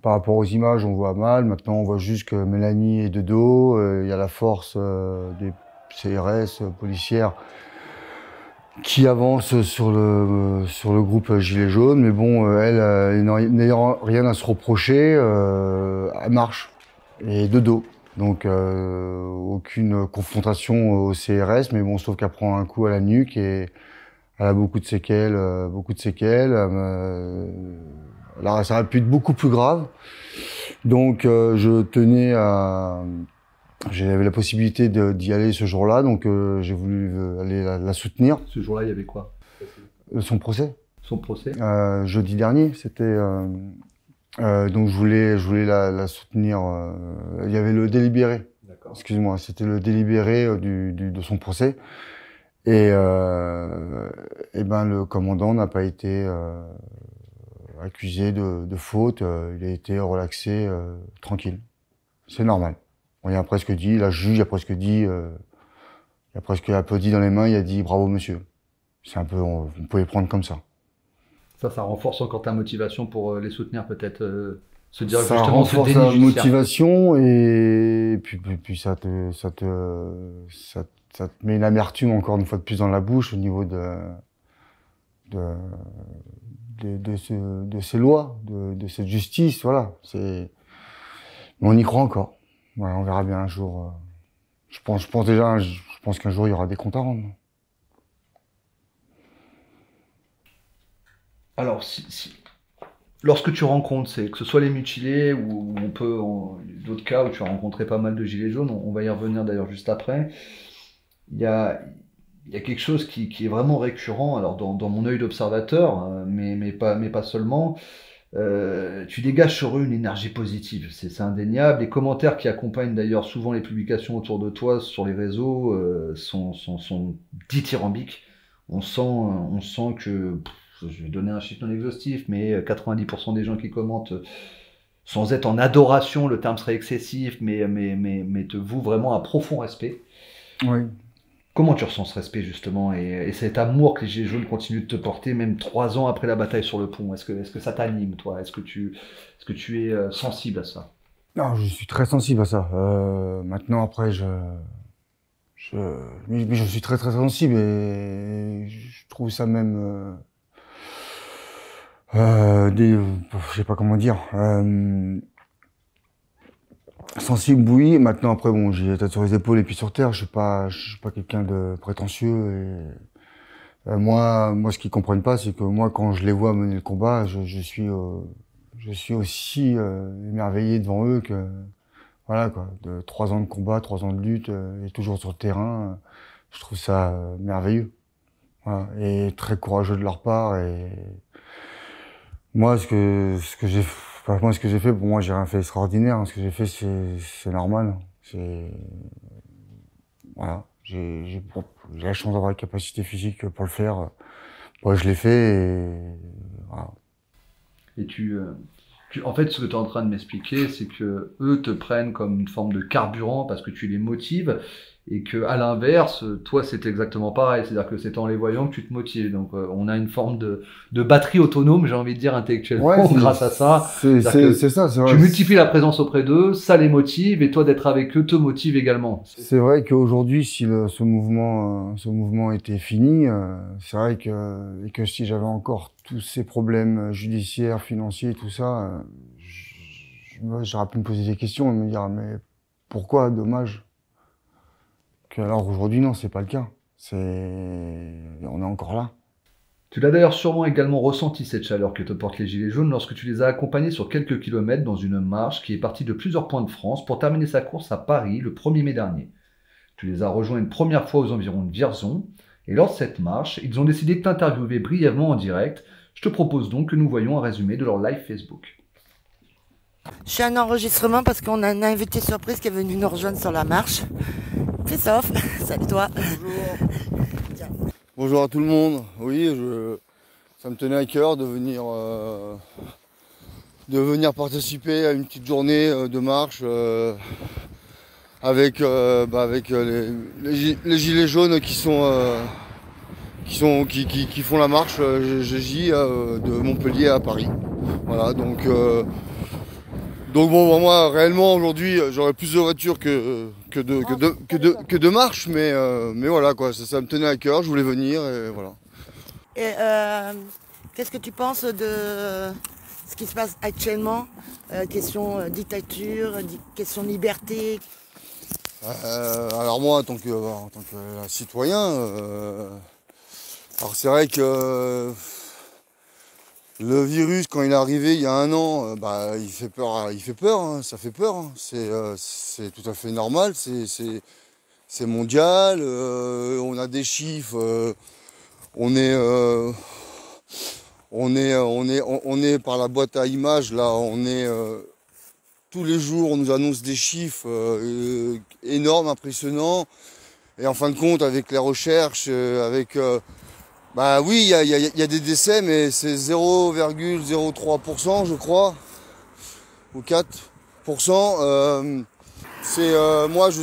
A: Par rapport aux images, on voit mal. Maintenant, on voit juste que Mélanie est de dos. Il y a la force des CRS policières qui avance sur le groupe Gilets jaunes. Mais bon, elle, n'ayant rien à se reprocher, elle marche et de dos. Donc, aucune confrontation au CRS. Mais bon, sauf qu'elle prend un coup à la nuque et elle a beaucoup de séquelles. Là, ça aurait pu être beaucoup plus grave. Donc, j'avais la possibilité d'y aller ce jour-là, donc j'ai voulu aller la soutenir.
C: Ce jour-là, il y avait quoi?
A: Son procès.
C: Son procès?
A: Jeudi dernier, c'était. Donc, je voulais la soutenir. Il y avait le délibéré.
C: D'accord.
A: Excuse-moi, c'était le délibéré de son procès. Et ben, le commandant n'a pas été accusé de faute, il a été relaxé, tranquille. C'est normal. On y a presque dit, la juge a presque dit, il a presque applaudi dans les mains, il a dit bravo monsieur. C'est un peu, on pouvait prendre comme ça.
C: Ça renforce encore ta motivation pour les soutenir peut-être, se dire
A: ça
C: justement
A: renforce
C: ce déni
A: la
C: judiciaire.
A: motivation et puis ça te met une amertume encore une fois de plus dans la bouche au niveau de ces lois, de cette justice, voilà. Mais on y croit encore. Voilà, on verra bien un jour. Je pense qu'un jour il y aura des comptes à rendre.
C: Alors, lorsque tu rencontres, que ce soit les mutilés ou d'autres cas où tu as rencontré pas mal de gilets jaunes, on va y revenir d'ailleurs juste après. Il y a quelque chose qui est vraiment récurrent, alors dans mon œil d'observateur, mais pas seulement. Tu dégages sur eux une énergie positive, c'est indéniable. Les commentaires qui accompagnent d'ailleurs souvent les publications autour de toi sur les réseaux sont dithyrambiques. On sent que, je vais donner un chiffre non exhaustif, mais 90% des gens qui commentent, sans être en adoration, le terme serait excessif, mais te vouent vraiment un profond respect.
A: Oui.
C: Comment tu ressens ce respect justement et cet amour que les Gilets jaunes continuent de te porter même 3 ans après la bataille sur le pont? Est-ce que ça t'anime, toi? Est-ce que tu es sensible à ça?
A: Non, je suis très sensible à ça. Maintenant, après, mais je suis très très sensible et je trouve ça même, je sais pas comment dire. Sensible, oui. Maintenant, après, bon, j'ai la tête sur les épaules et puis sur terre. Je suis pas quelqu'un de prétentieux. Et moi, ce qu'ils comprennent pas, c'est que moi, quand je les vois mener le combat, je suis aussi émerveillé devant eux que, voilà quoi, de 3 ans de combat, 3 ans de lutte, et toujours sur le terrain. Je trouve ça merveilleux. Voilà. Et très courageux de leur part. Et moi, ce que j'ai fait, pour moi, j'ai rien fait extraordinaire. Ce que j'ai fait, c'est normal. Voilà. J'ai la chance d'avoir la capacité physique pour le faire. Moi, je l'ai fait et voilà.
C: Et tu En fait, ce que tu es en train de m'expliquer, c'est que eux te prennent comme une forme de carburant parce que tu les motives et que à l'inverse, toi, c'est exactement pareil. C'est-à-dire que c'est en les voyant que tu te motives. Donc, on a une forme de batterie autonome, j'ai envie de dire intellectuellement,
A: Ouais,
C: grâce à ça.
A: C'est
C: C'est-à-dire
A: ça, c'est vrai.
C: tu multiplies la présence auprès d'eux, ça les motive et toi d'être avec eux te motive également.
A: C'est vrai qu'aujourd'hui, si ce mouvement était fini, c'est vrai et que si j'avais encore tous ces problèmes judiciaires, financiers, tout ça, j'aurais pu me poser des questions et me dire, mais pourquoi, dommage. Alors aujourd'hui, non, c'est pas le cas. On est encore là.
C: Tu l'as d'ailleurs sûrement également ressenti cette chaleur que te portent les Gilets jaunes lorsque tu les as accompagnés sur quelques kilomètres dans une marche qui est partie de plusieurs points de France pour terminer sa course à Paris le 1er mai dernier. Tu les as rejoints une première fois aux environs de Vierzon et lors de cette marche, ils ont décidé de t'interviewer brièvement en direct. Je te propose donc que nous voyions un résumé de leur live Facebook.
F: Je suis un enregistrement parce qu'on a un invité surprise qui est venu nous rejoindre sur la marche. Christophe, salut toi.
A: Bonjour. Bonjour à tout le monde. Oui, ça me tenait à cœur de venir participer à une petite journée de marche avec les gilets jaunes qui font la marche GJ de Montpellier à Paris. Voilà, donc bon, moi réellement aujourd'hui j'aurais plus de voitures que de marche, mais voilà quoi, ça me tenait à cœur, je voulais venir et voilà.
F: Et qu'est-ce que tu penses de ce qui se passe actuellement? Question dictature, question liberté.
A: Alors moi en tant que citoyen, alors c'est vrai que le virus, quand il est arrivé il y a 1 an, il fait peur, hein, ça fait peur. Hein. C'est tout à fait normal, c'est mondial. On a des chiffres, on est par la boîte à images là, tous les jours on nous annonce des chiffres énormes, impressionnants. Et en fin de compte, avec les recherches, oui, il y a des décès, mais c'est 0,03%, je crois, ou 4%. Moi, je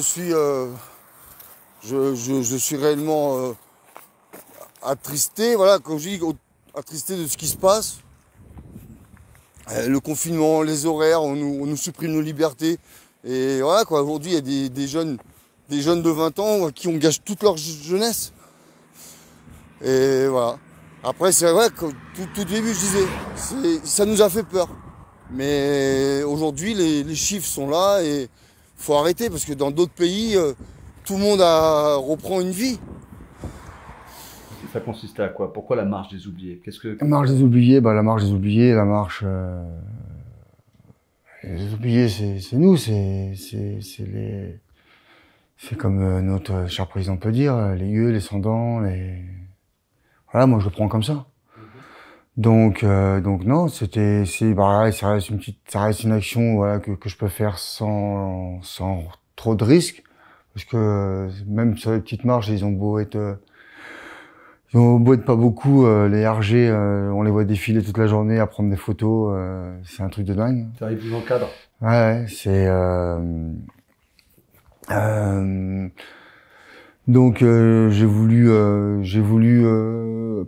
A: suis réellement attristé, voilà, comme je dis, attristé de ce qui se passe. Le confinement, les horaires, on nous supprime nos libertés. Et voilà, quoi, aujourd'hui, il y a des jeunes de 20 ans qui ont gâché toute leur jeunesse. Et voilà. Après, c'est vrai que tout début, je disais, ça nous a fait peur. Mais aujourd'hui, les chiffres sont là et faut arrêter parce que dans d'autres pays, tout le monde reprend une vie.
C: Ça consistait à quoi? Pourquoi la marche des oubliés?
A: La marche des oubliés, la marche des oubliés, les oubliés, c'est nous, c'est comme notre cher président peut dire, les gueux, les sans-dents, voilà, moi je le prends comme ça. Donc non, ça reste une action, voilà, que je peux faire sans trop de risques, parce que même sur les petites marches, ils ont beau être pas beaucoup, les RG, on les voit défiler toute la journée à prendre des photos, c'est un truc de dingue.
C: Ça arrive vous encadre.
A: Ouais, donc j'ai voulu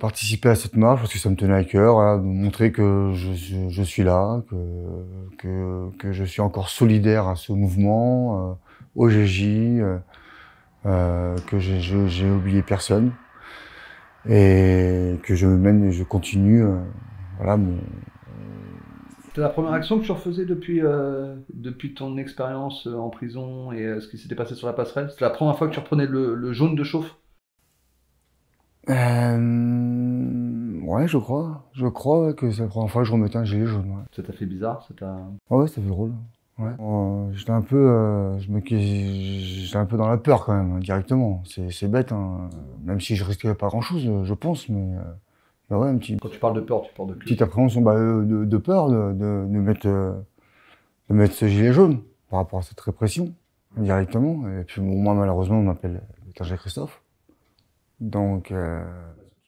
A: participer à cette marche parce que ça me tenait à cœur, voilà, de montrer que je suis là, que je suis encore solidaire à ce mouvement, au GJ, que j'ai oublié personne et que je continue, voilà.
C: C'était la première action que tu refaisais depuis ton expérience en prison et ce qui s'était passé sur la passerelle? C'était la première fois que tu reprenais le jaune de chauffe?
A: Ouais, je crois. Je crois que c'est la première fois que je remettais un gilet jaune. Ouais.
C: Ça t'a fait bizarre?
A: Ouais, ça fait drôle. Ouais. J'étais un peu, j'étais un peu dans la peur quand même, directement. C'est bête, hein. Même si je risquais pas grand-chose, je pense, mais ouais, un petit.
C: Quand tu parles de peur, tu parles de
A: petite appréhension, de peur de mettre ce gilet jaune par rapport à cette répression directement. Et puis moi, malheureusement, on m'appelle Sergent Christophe. Donc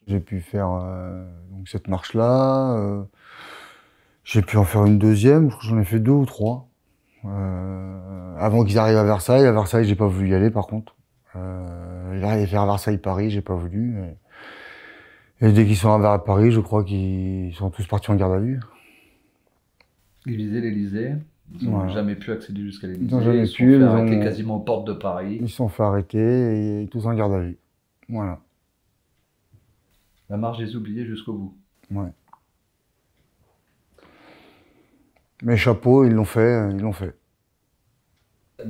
A: j'ai pu faire donc cette marche-là. J'ai pu en faire une deuxième, je crois que j'en ai fait 2 ou 3. Avant qu'ils arrivent à Versailles. À Versailles, j'ai pas voulu y aller par contre. Ils arrivaient faire Versailles-Paris, j'ai pas voulu. Et dès qu'ils sont arrivés à Paris, je crois qu'ils sont tous partis en garde à vue.
C: Ils visaient l'Élysée. Ils n'ont
A: Voilà.
C: jamais pu accéder jusqu'à l'Élysée.
A: Ils n'ont jamais
C: Ils se sont
A: pu,
C: fait
A: ils
C: arrêter
A: ont-
C: quasiment aux portes de Paris.
A: Ils se sont fait arrêter et tous en garde à vue. Voilà.
C: La marche des oubliés jusqu'au bout.
A: Ouais. Mais chapeau, ils l'ont fait, ils l'ont fait.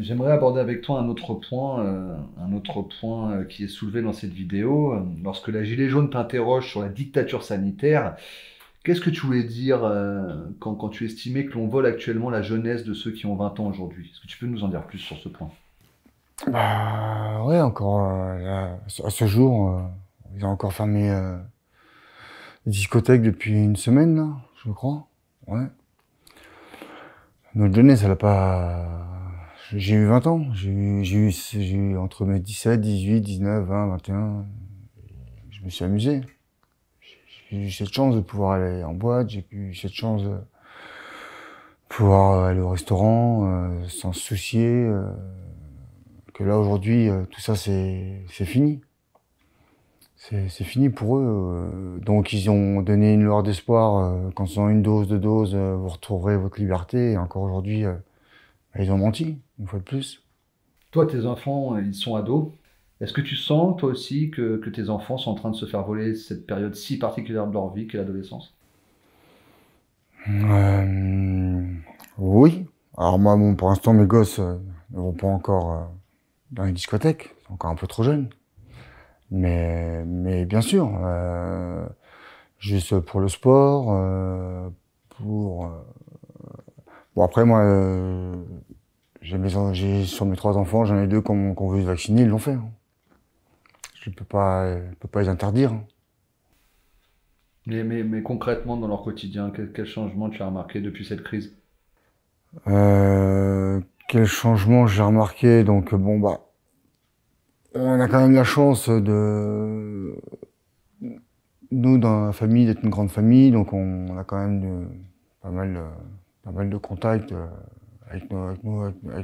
C: J'aimerais aborder avec toi un autre point qui est soulevé dans cette vidéo. Lorsque la Gilet jaune t'interroge sur la dictature sanitaire, qu'est-ce que tu voulais dire quand tu estimais que l'on vole actuellement la jeunesse de ceux qui ont 20 ans aujourd'hui? Est-ce que tu peux nous en dire plus sur ce point?
A: Bah ouais, encore là, à ce jour, ils ont encore fermé les discothèques depuis une semaine, là, je crois. Ouais. Notre jeunesse, elle a pas. J'ai eu 20 ans. J'ai eu entre mes 17, 18, 19, 20, 21. Je me suis amusé. J'ai eu cette chance de pouvoir aller en boîte, j'ai eu cette chance de pouvoir aller au restaurant sans se soucier. Que là, aujourd'hui, tout ça, c'est fini. C'est fini pour eux. Donc, ils ont donné une lueur d'espoir. Quand ils ont une dose, 2 doses, vous retrouverez votre liberté. Et encore aujourd'hui, ils ont menti, une fois de plus.
C: Toi, tes enfants, ils sont ados. Est-ce que tu sens, toi aussi, que tes enfants sont en train de se faire voler cette période si particulière de leur vie qu'est l'adolescence?
A: Oui. Alors moi, bon, pour l'instant, mes gosses ne vont pas encore dans les discothèques. Ils sont encore un peu trop jeunes. Mais bien sûr, juste pour le sport, pour... Bon, après, moi, sur mes 3 enfants, j'en ai 2 qu'on veut se vacciner, ils l'ont fait. Hein. Je peux pas les interdire. Hein.
C: Mais concrètement, dans leur quotidien, quel changement tu as remarqué depuis cette crise?
A: Quel changement j'ai remarqué? Donc, bon, bah, on a quand même la chance nous, dans la famille, d'être une grande famille, donc on a quand même pas mal de contacts avec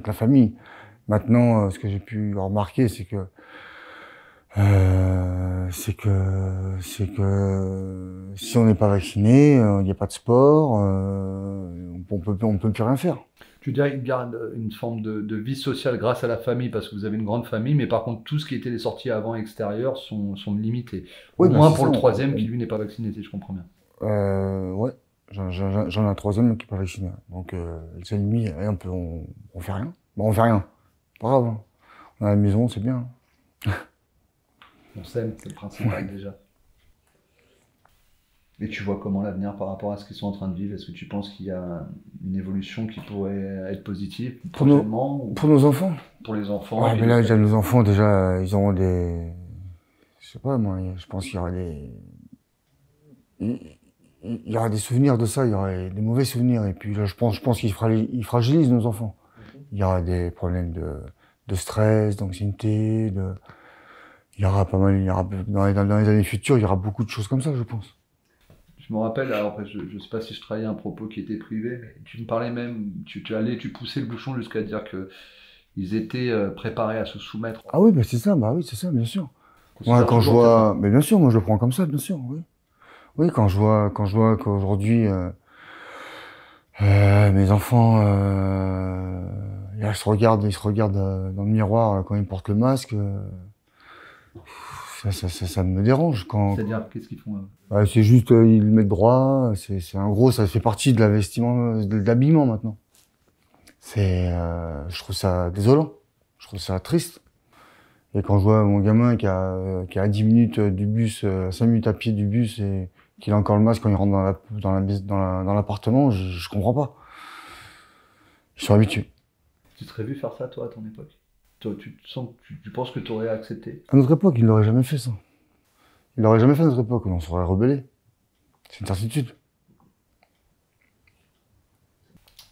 A: la famille. Maintenant, ce que j'ai pu remarquer, c'est que si on n'est pas vacciné, il n'y a pas de sport, on peut plus rien faire.
C: Tu dirais qu'ils gardent une forme de vie sociale grâce à la famille, parce que vous avez une grande famille, mais par contre, tout ce qui était les sorties avant extérieures sont limitées. Au
A: Oui, bah,
C: moins
A: c'est
C: pour
A: ça,
C: le troisième qui, lui, n'est pas vacciné, si je comprends bien.
A: Ouais, j'en ai un 3e qui est pas vacciné. Donc, les ennemis, on fait rien. Bon, on fait rien. Pas grave. Hein. On est à la maison, c'est bien.
C: On s'aime, c'est le principal déjà. Et tu vois comment l'avenir par rapport à ce qu'ils sont en train de vivre? Est-ce que tu penses qu'il y a une évolution qui pourrait être positive prochainement ou
A: Pour nos enfants.
C: pour les enfants?
A: Ouais,
C: et
A: mais là,
C: les-
A: déjà, nos enfants, déjà, ils auront je sais pas, moi, je pense qu'il y aura il y aura des souvenirs de ça, il y aura des mauvais souvenirs. Et puis là, je pense qu'ils ils fragilisent nos enfants. Il y aura des problèmes de stress, d'anxiété, il y aura pas mal, dans les années futures, il y aura beaucoup de choses comme ça, je pense.
C: Je me rappelle, alors après, je ne sais pas si je trahis un propos qui était privé, mais tu me parlais même, tu poussais le bouchon jusqu'à dire que ils étaient préparés à se soumettre.
A: Ah oui, bah c'est ça, bien sûr.
C: Considère
A: Moi, quand je
C: toujours que
A: vois, mais bien sûr, moi je le prends comme ça, bien sûr, oui. Oui, quand je vois qu'aujourd'hui, mes enfants, ils se regardent dans le miroir quand ils portent le masque, ça me dérange
C: c'est-à-dire, qu'est-ce qu'ils font?
A: c'est juste, ils le mettent droit, c'est en gros, ça fait partie de de l'habillement maintenant. Je trouve ça désolant, je trouve ça triste. Et quand je vois mon gamin qui a 10 minutes du bus, 5 minutes à pied du bus et qu'il a encore le masque quand il rentre dans l'appartement, je comprends pas. Ils sont habitués.
C: Tu te serais vu faire ça, toi, à ton époque? Toi, tu penses que tu aurais accepté?
A: À notre époque, ils n'auraient jamais fait ça. Ils l'auraient jamais fait à notre époque, on serait rebellés. C'est une certitude.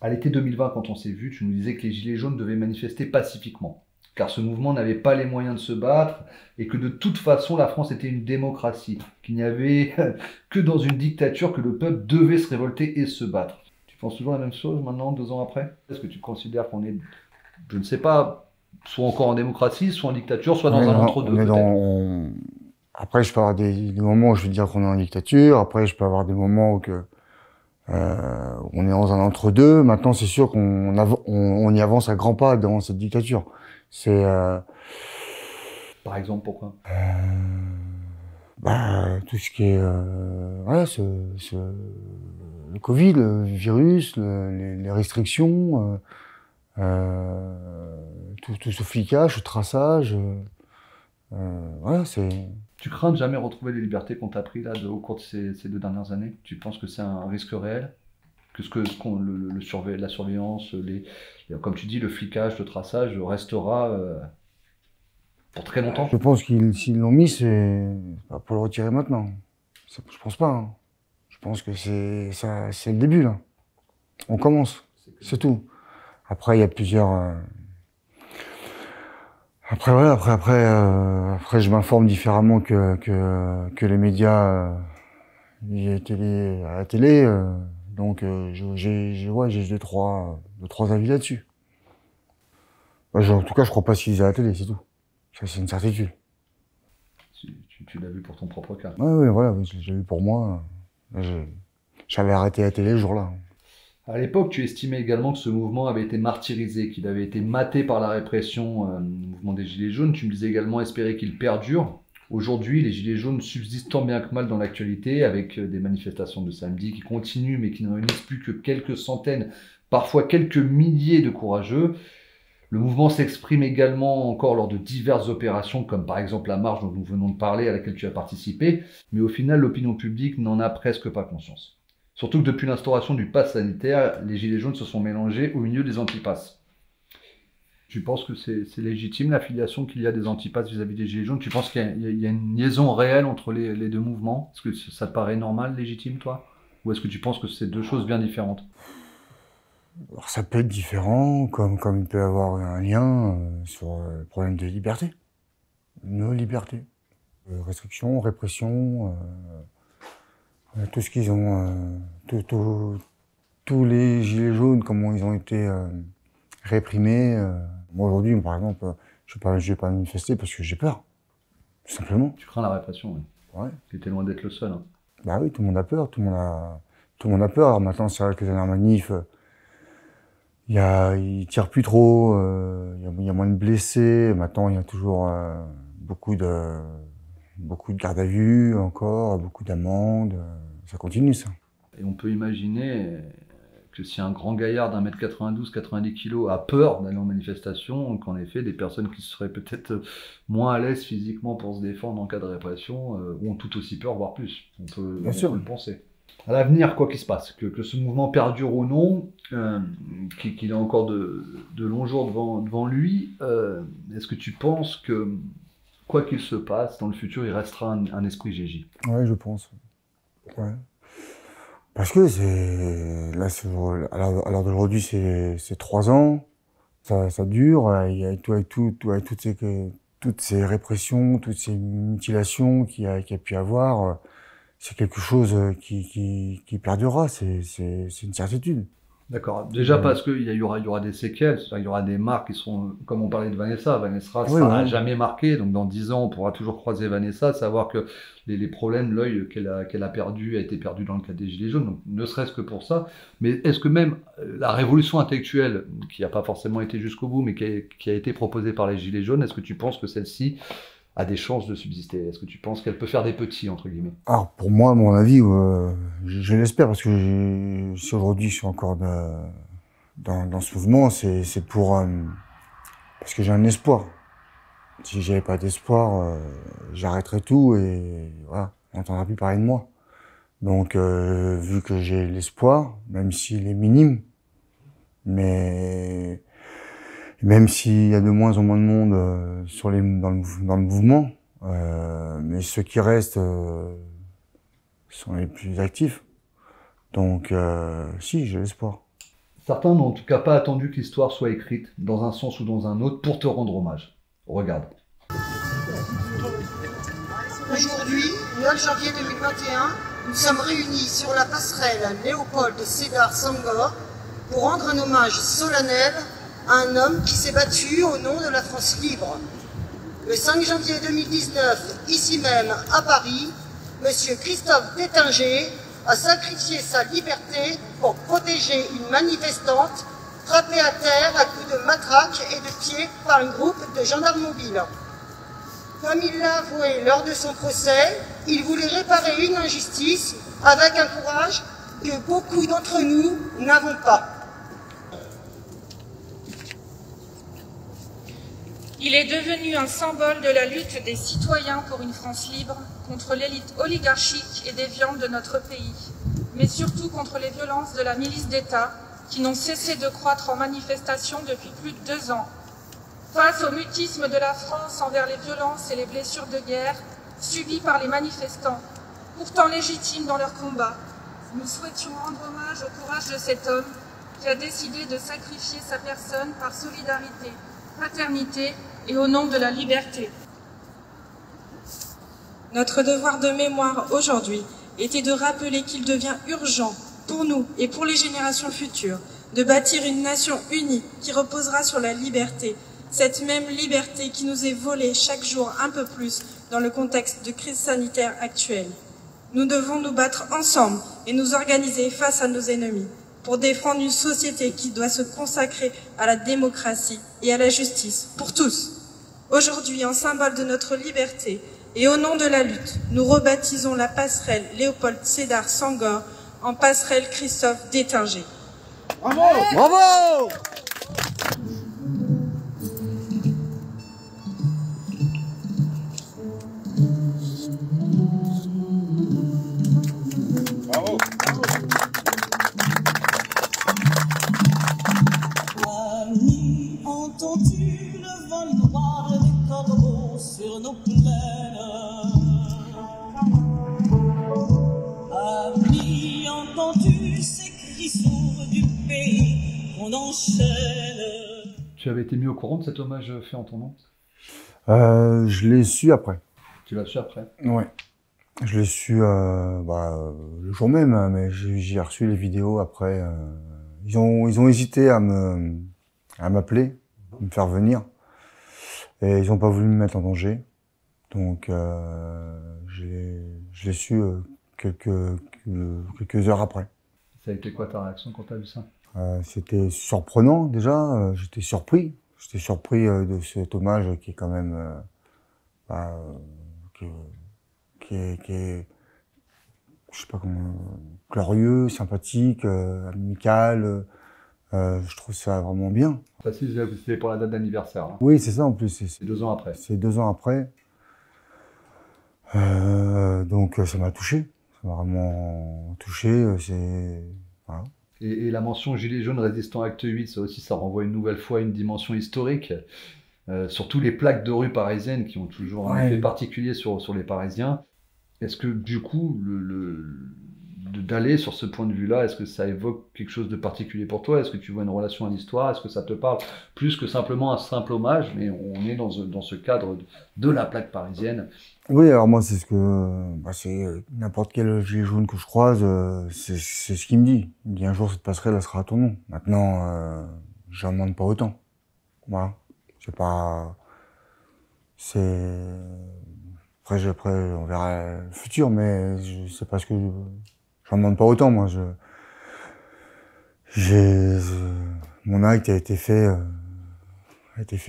C: À l'été 2020, quand on s'est vu, tu nous disais que les Gilets jaunes devaient manifester pacifiquement, car ce mouvement n'avait pas les moyens de se battre et que de toute façon, la France était une démocratie, qu'il n'y avait que dans une dictature que le peuple devait se révolter et se battre. penses toujours la même chose maintenant, 2 ans après? Est-ce que tu considères qu'on est, je ne sais pas, soit encore en démocratie, soit en dictature, soit dans un entre-deux peut-être?
A: Après, je peux avoir des moments où je vais dire qu'on est en dictature. Après, je peux avoir des moments où on est dans un entre-deux. Maintenant, c'est sûr qu'on y avance à grands pas dans cette dictature. C'est
C: Par exemple, pourquoi?
A: Tout ce qui est le Covid, le virus, les restrictions, tout ce flicage, ce traçage. C'est.
C: Tu crains de jamais retrouver les libertés qu'on t'a prises là au cours de ces 2 dernières années? Tu penses que c'est un risque réel? Que la surveillance, comme tu dis, le flicage, le traçage restera pour très longtemps?
A: Je pense s'ils l'ont mis, c'est pas pour le retirer maintenant. Je pense pas. Hein. Je pense que c'est le début là. On commence, c'est tout. Après, il y a plusieurs. Après, voilà, après, je m'informe différemment que les médias à la télé. Donc, j'ai 2-3 avis là-dessus. En tout cas, je crois pas ce qu'ils disent à la télé, c'est tout. Ça, c'est une certitude.
C: Tu l'as vu pour ton propre cas?
A: Oui, voilà, j'ai vu pour moi. J'avais arrêté la télé le jour-là.
C: À l'époque, tu estimais également que ce mouvement avait été martyrisé, qu'il avait été maté par la répression, le mouvement des Gilets jaunes. Tu me disais également espérer qu'il perdure. Aujourd'hui, les Gilets jaunes subsistent tant bien que mal dans l'actualité, avec des manifestations de samedi qui continuent, mais qui ne réunissent plus que quelques centaines, parfois quelques milliers de courageux. Le mouvement s'exprime également encore lors de diverses opérations, comme par exemple la marche dont nous venons de parler, à laquelle tu as participé. Mais au final, l'opinion publique n'en a presque pas conscience. Surtout que depuis l'instauration du pass sanitaire, les Gilets jaunes se sont mélangés au milieu des antipasses. Tu penses que c'est légitime l'affiliation qu'il y a des antipasses vis-à-vis des Gilets jaunes? Tu penses qu'il y a une liaison réelle entre les deux mouvements? Est-ce que ça te paraît normal, légitime, toi? Ou est-ce que tu penses que c'est 2 choses bien différentes?
A: Alors, ça peut être différent, comme il peut y avoir un lien sur le problème de liberté. Nos libertés. Restrictions, répression, tout ce qu'ils ont, tous les gilets jaunes, comment ils ont été réprimés. Moi aujourd'hui, par exemple, je vais pas manifester parce que j'ai peur, tout simplement.
C: Tu crains la répression, oui.
A: Ouais.
C: Tu étais loin d'être le seul. Hein.
A: Bah oui, tout le monde a peur, tout le monde a peur. Alors maintenant, c'est vrai que les dernières manifs, ils tirent plus trop, il y a moins de blessés. Maintenant, il y a toujours beaucoup de garde à vue encore, beaucoup d'amendes. Ça continue, ça.
C: Et on peut imaginer que si un grand gaillard d'1m92, 90 kg a peur d'aller en manifestation, qu'en effet, des personnes qui seraient peut-être moins à l'aise physiquement pour se défendre en cas de répression ont tout aussi peur, voire plus. On peut le penser. À l'avenir, quoi qu'il se passe, que ce mouvement perdure ou non, qu'il a encore de longs jours devant lui, est-ce que tu penses que, quoi qu'il se passe, dans le futur, il restera un esprit GJ?
A: Oui, je pense. Ouais. Parce que à l'heure d'aujourd'hui, c'est 3 ans, ça dure, avec toutes ces répressions, toutes ces mutilations qu'il y a pu avoir, c'est quelque chose qui perdurera, c'est une certitude.
C: D'accord. Déjà parce qu'il y aura des séquelles, il y aura des marques qui sont, comme on parlait de Vanessa, Vanessa sera à jamais marquée, donc dans 10 ans on pourra toujours croiser Vanessa, savoir que les problèmes, l'œil qu'elle a perdu a été perdu dans le cas des Gilets jaunes, donc ne serait-ce que pour ça. Mais est-ce que même la révolution intellectuelle, qui n'a pas forcément été jusqu'au bout, mais qui a été proposée par les Gilets jaunes, est-ce que tu penses que celle-ci a des chances de subsister? Est-ce que tu penses qu'elle peut faire des petits, entre guillemets?
A: Alors, pour moi, à mon avis, je l'espère, parce que si aujourd'hui je suis encore dans ce mouvement, c'est parce que j'ai un espoir. Si j'avais pas d'espoir, j'arrêterais tout et voilà, on n'entendra plus parler de moi. Donc, vu que j'ai l'espoir, même s'il est minime, mais même s'il y a de moins en moins de monde dans le mouvement, mais ceux qui restent sont les plus actifs. Donc, si, j'ai l'espoir.
C: Certains n'ont en tout cas pas attendu que l'histoire soit écrite, dans un sens ou dans un autre, pour te rendre hommage. Regarde.
G: Aujourd'hui, 9 janvier 2021, nous sommes réunis sur la passerelle Léopold Sédar Senghor pour rendre un hommage solennel à un homme qui s'est battu au nom de la France libre. Le 5 janvier 2019, ici même à Paris, M. Christophe Détinger a sacrifié sa liberté pour protéger une manifestante frappée à terre à coups de matraque et de pied par un groupe de gendarmes mobiles. Comme il l'a avoué lors de son procès, il voulait réparer une injustice avec un courage que beaucoup d'entre nous n'avons pas.
H: Il est devenu un symbole de la lutte des citoyens pour une France libre contre l'élite oligarchique et déviante de notre pays, mais surtout contre les violences de la milice d'État qui n'ont cessé de croître en manifestation depuis plus de 2 ans. Face au mutisme de la France envers les violences et les blessures de guerre subies par les manifestants, pourtant légitimes dans leur combat, nous souhaitions rendre hommage au courage de cet homme qui a décidé de sacrifier sa personne par solidarité, fraternité et au nom de la liberté. Notre devoir de mémoire aujourd'hui était de rappeler qu'il devient urgent pour nous et pour les générations futures de bâtir une nation unie qui reposera sur la liberté, cette même liberté qui nous est volée chaque jour un peu plus dans le contexte de crise sanitaire actuelle. Nous devons nous battre ensemble et nous organiser face à nos ennemis pour défendre une société qui doit se consacrer à la démocratie et à la justice pour tous. Aujourd'hui, en symbole de notre liberté et au nom de la lutte, nous rebaptisons la passerelle Léopold Sédar Senghor en passerelle Christophe Détinger.
A: Bravo! Bravo!
I: Bravo!
J: Ami, entends-tu le vol noir des corbeaux sur nos plaines? Ami, entends-tu ces cris sourds du pays qu'on enchaîne?
C: Tu avais été mis au courant de cet hommage fait en ton nom?
A: Je l'ai su après.
C: Tu l'as su après?
A: Ouais. Je l'ai su le jour même, hein, mais j'ai reçu les vidéos après. Ils ont hésité à m'appeler, à me faire venir, et ils n'ont pas voulu me mettre en danger. Donc je l'ai su quelques heures après.
C: Ça a été quoi ta réaction quand tu as vu ça?
A: C'était surprenant déjà. J'étais surpris. J'étais surpris de cet hommage qui est quand même qui est, je sais pas comment, glorieux, sympathique, amical. Je trouve ça vraiment bien.
C: C'était pour la date d'anniversaire. Hein.
A: Oui, c'est ça en plus.
C: C'est 2 ans après.
A: C'est 2 ans après. Donc ça m'a touché. Ça m'a vraiment touché. Voilà.
C: Et la mention Gilets jaunes résistant acte 8, ça aussi, ça renvoie une nouvelle fois à une dimension historique. Surtout les plaques de rue parisiennes qui ont toujours un effet particulier sur les Parisiens. Est-ce que du coup, d'aller sur ce point de vue-là, est-ce que ça évoque quelque chose de particulier pour toi? Est-ce que tu vois une relation à l'histoire? Est-ce que ça te parle plus que simplement un simple hommage? Mais on est dans ce cadre de la plaque parisienne.
A: Oui, alors moi, c'est ce que... c'est n'importe quel gilet jaune que je croise, c'est ce qu'il me dit. Il me dit un jour, cette passerelle, elle sera à ton nom. Maintenant, j'en demande pas autant. Voilà. C'est pas... Après, on verra le futur, mais je sais pas ce que... J'en demande pas autant, moi. Mon acte a été fait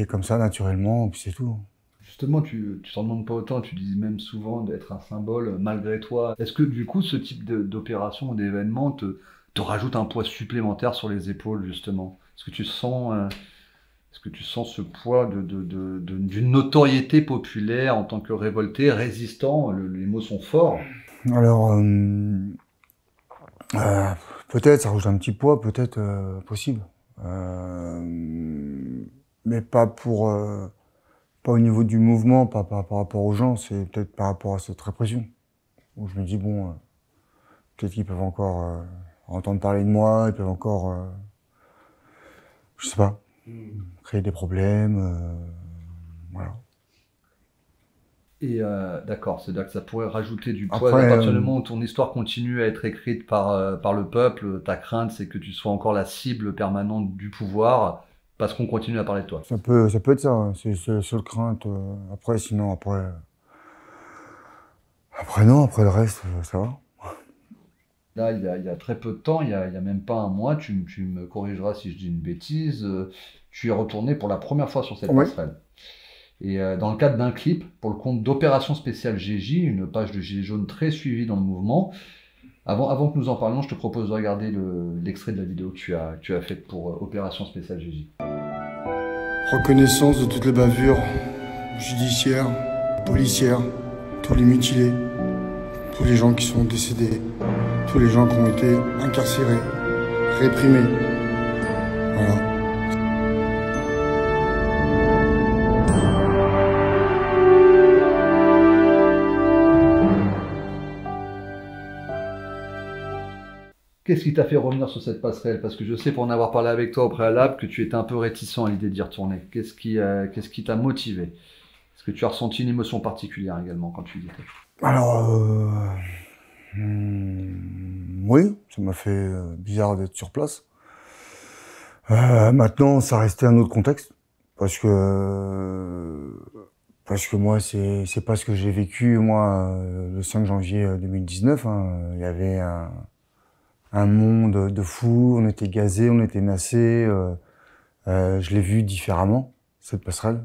A: comme ça, naturellement, et puis c'est tout.
C: Justement, tu t'en demandes pas autant, tu dis même souvent d'être un symbole malgré toi. Est-ce que du coup, ce type d'opération ou d'événement te rajoute un poids supplémentaire sur les épaules, justement? Est-ce que tu sens ce poids d'une notoriété populaire en tant que révolté, résistant? Les mots sont forts.
A: Alors, peut-être, ça rajoute un petit poids, peut-être possible. Mais pas au niveau du mouvement, pas par rapport aux gens, c'est peut-être par rapport à cette répression. Où je me dis, bon, peut-être qu'ils peuvent encore entendre parler de moi, ils peuvent encore, je sais pas, créer des problèmes, voilà.
C: Et d'accord, c'est-à-dire que ça pourrait rajouter du poids.
A: Après,
C: À partir du moment où ton histoire continue à être écrite par le peuple, ta crainte, c'est que tu sois encore la cible permanente du pouvoir parce qu'on continue à parler de toi.
A: Ça peut être ça, hein. C'est la seule crainte. Après, sinon, après non, après le reste, ça va.
C: Là, il y a très peu de temps, il y a même pas un mois, tu me corrigeras si je dis une bêtise, tu es retourné pour la première fois sur cette
A: Oui.
C: passerelle. Et dans le cadre d'un clip, pour le compte d'Opération Spéciale GJ, une page de Gilets jaunes très suivie dans le mouvement. Avant que nous en parlions, je te propose de regarder l'extrait de la vidéo que tu as faite pour Opération Spéciale GJ.
A: Reconnaissance de toutes les bavures judiciaires, policières, tous les mutilés, tous les gens qui sont décédés, tous les gens qui ont été incarcérés, réprimés. Voilà.
C: Qu'est-ce qui t'a fait revenir sur cette passerelle? Parce que je sais, pour en avoir parlé avec toi au préalable, que tu étais un peu réticent à l'idée d'y retourner. Qu'est-ce qui t'a motivé? Est-ce que tu as ressenti une émotion particulière également quand tu y étais?
A: Alors, oui, ça m'a fait bizarre d'être sur place. Maintenant, ça restait un autre contexte, parce que moi, c'est pas ce que j'ai vécu, moi, le 5 janvier 2019. Hein. Il y avait un monde de fous, on était gazés, on était nassés. Je l'ai vu différemment, cette passerelle.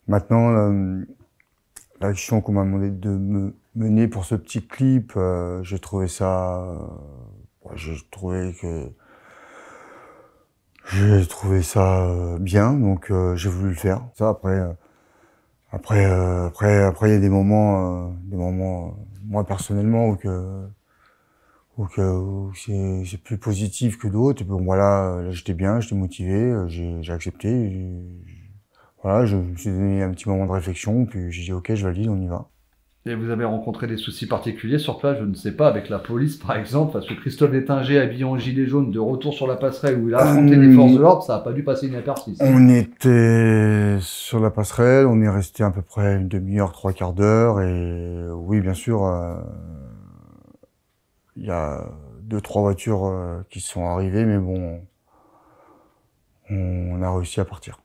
A: Maintenant, l'action qu'on m'a demandé de me mener pour ce petit clip, j'ai trouvé ça bien, donc j'ai voulu le faire. Ça, après, il y a des moments, moi personnellement, où c'est plus positif que d'autres. Et bon, voilà, là, j'étais bien, j'étais motivé, j'ai accepté. Voilà, je me suis donné un petit moment de réflexion, puis j'ai dit ok, je valide, on y va.
C: Et vous avez rencontré des soucis particuliers sur place, je ne sais pas, avec la police par exemple, parce que Christophe Détinger, habillé en gilet jaune, de retour sur la passerelle où il a affronté les forces de l'ordre, ça n'a pas dû passer inaperçu.
A: On était sur la passerelle, on est resté à peu près une demi-heure, 3/4 d'heure, et oui, bien sûr, il y a 2-3 voitures qui sont arrivées, mais bon, on a réussi à partir.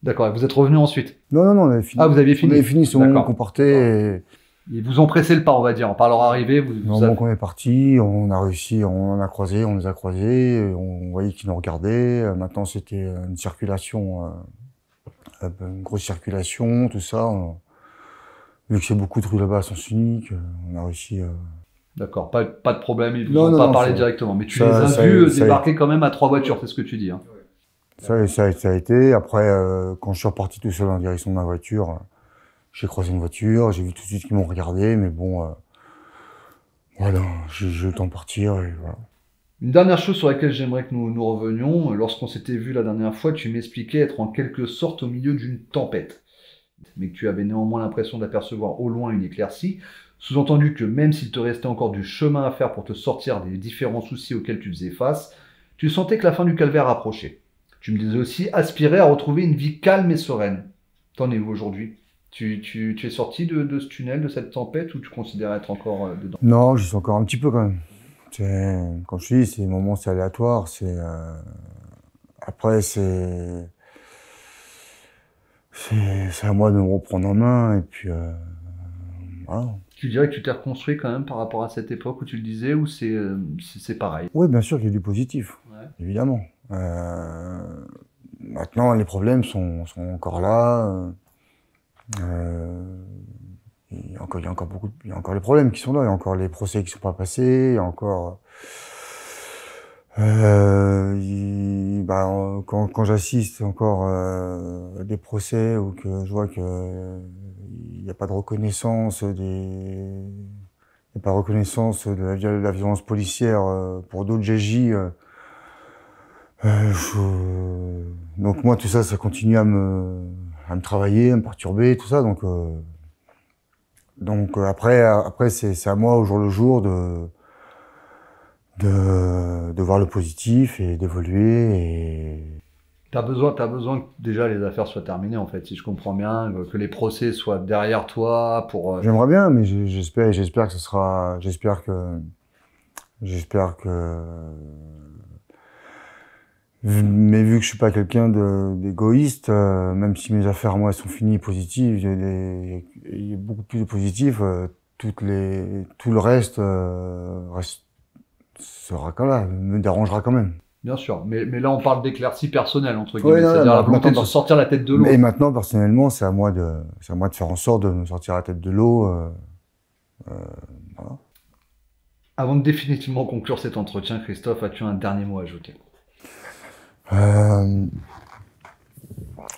C: D'accord, et vous êtes revenu ensuite?
A: Non, on avait fini.
C: Ah, vous aviez fini?
A: On avait fini, c'est au moment qu'on partait.
C: Ils vous ont pressé le pas, on va dire. Par leur arrivée,
A: Au moment qu'on est parti, on a réussi, on les a croisés, on voyait qu'ils nous regardaient. Maintenant, c'était une circulation, une grosse circulation, tout ça. Vu que c'est beaucoup de rues là-bas à sens unique, on a réussi...
C: D'accord, pas de problème, ils vous ont pas parlé directement. Mais tu les as vus débarquer quand même à 3 voitures, c'est ce que tu dis. Hein.
A: Ça a été. Après, quand je suis reparti tout seul en direction de ma voiture, j'ai croisé une voiture, j'ai vu tout de suite qu'ils m'ont regardé, mais bon, voilà, j'ai eu le temps de partir, et voilà.
C: Une dernière chose sur laquelle j'aimerais que nous revenions, lorsqu'on s'était vu la dernière fois, tu m'expliquais être en quelque sorte au milieu d'une tempête, mais que tu avais néanmoins l'impression d'apercevoir au loin une éclaircie, sous-entendu que même s'il te restait encore du chemin à faire pour te sortir des différents soucis auxquels tu faisais face, tu sentais que la fin du calvaire approchait. Tu me disais aussi aspirer à retrouver une vie calme et sereine. T'en es où aujourd'hui? Tu es sorti de ce tunnel, de cette tempête, ou tu considères être encore dedans?
A: Non, j'y suis encore un petit peu quand même. Comme je te dis, c'est des moments, c'est aléatoire. Après, c'est à moi de me reprendre en main, et puis voilà.
C: Tu dirais que tu t'es reconstruit quand même par rapport à cette époque où tu le disais, ou c'est pareil?
A: Oui, bien sûr qu'il y a du positif, évidemment. Maintenant, les problèmes sont encore là. Il y a encore les problèmes qui sont là. Il y a encore les procès qui sont pas passés. Il y a encore quand j'assiste encore à des procès ou que je vois que il n'y a pas de reconnaissance de la violence policière pour d'autres GJ. Donc moi, tout ça, ça continue à me travailler, à me perturber, tout ça. Donc après c'est à moi au jour le jour de voir le positif et d'évoluer.
C: T'as besoin que déjà les affaires soient terminées, en fait, si je comprends bien, que les procès soient derrière toi pour...
A: J'aimerais bien, mais j'espère que ce sera... Mais vu que je suis pas quelqu'un d'égoïste, même si mes affaires, moi, elles sont finies positives, il y a beaucoup plus de positifs, tout le reste, sera quand même, me dérangera quand même.
C: Bien sûr, mais là on parle d'éclaircie personnelle, entre guillemets,
A: Ouais, non,
C: c'est-à-dire
A: non,
C: la volonté de se
A: maintenant,
C: sortir la tête de l'eau.
A: Et maintenant, personnellement, c'est à moi de faire en sorte de me sortir la tête de l'eau. Voilà.
C: Avant de définitivement conclure cet entretien, Christophe, as-tu un dernier mot à ajouter?
A: Ouais,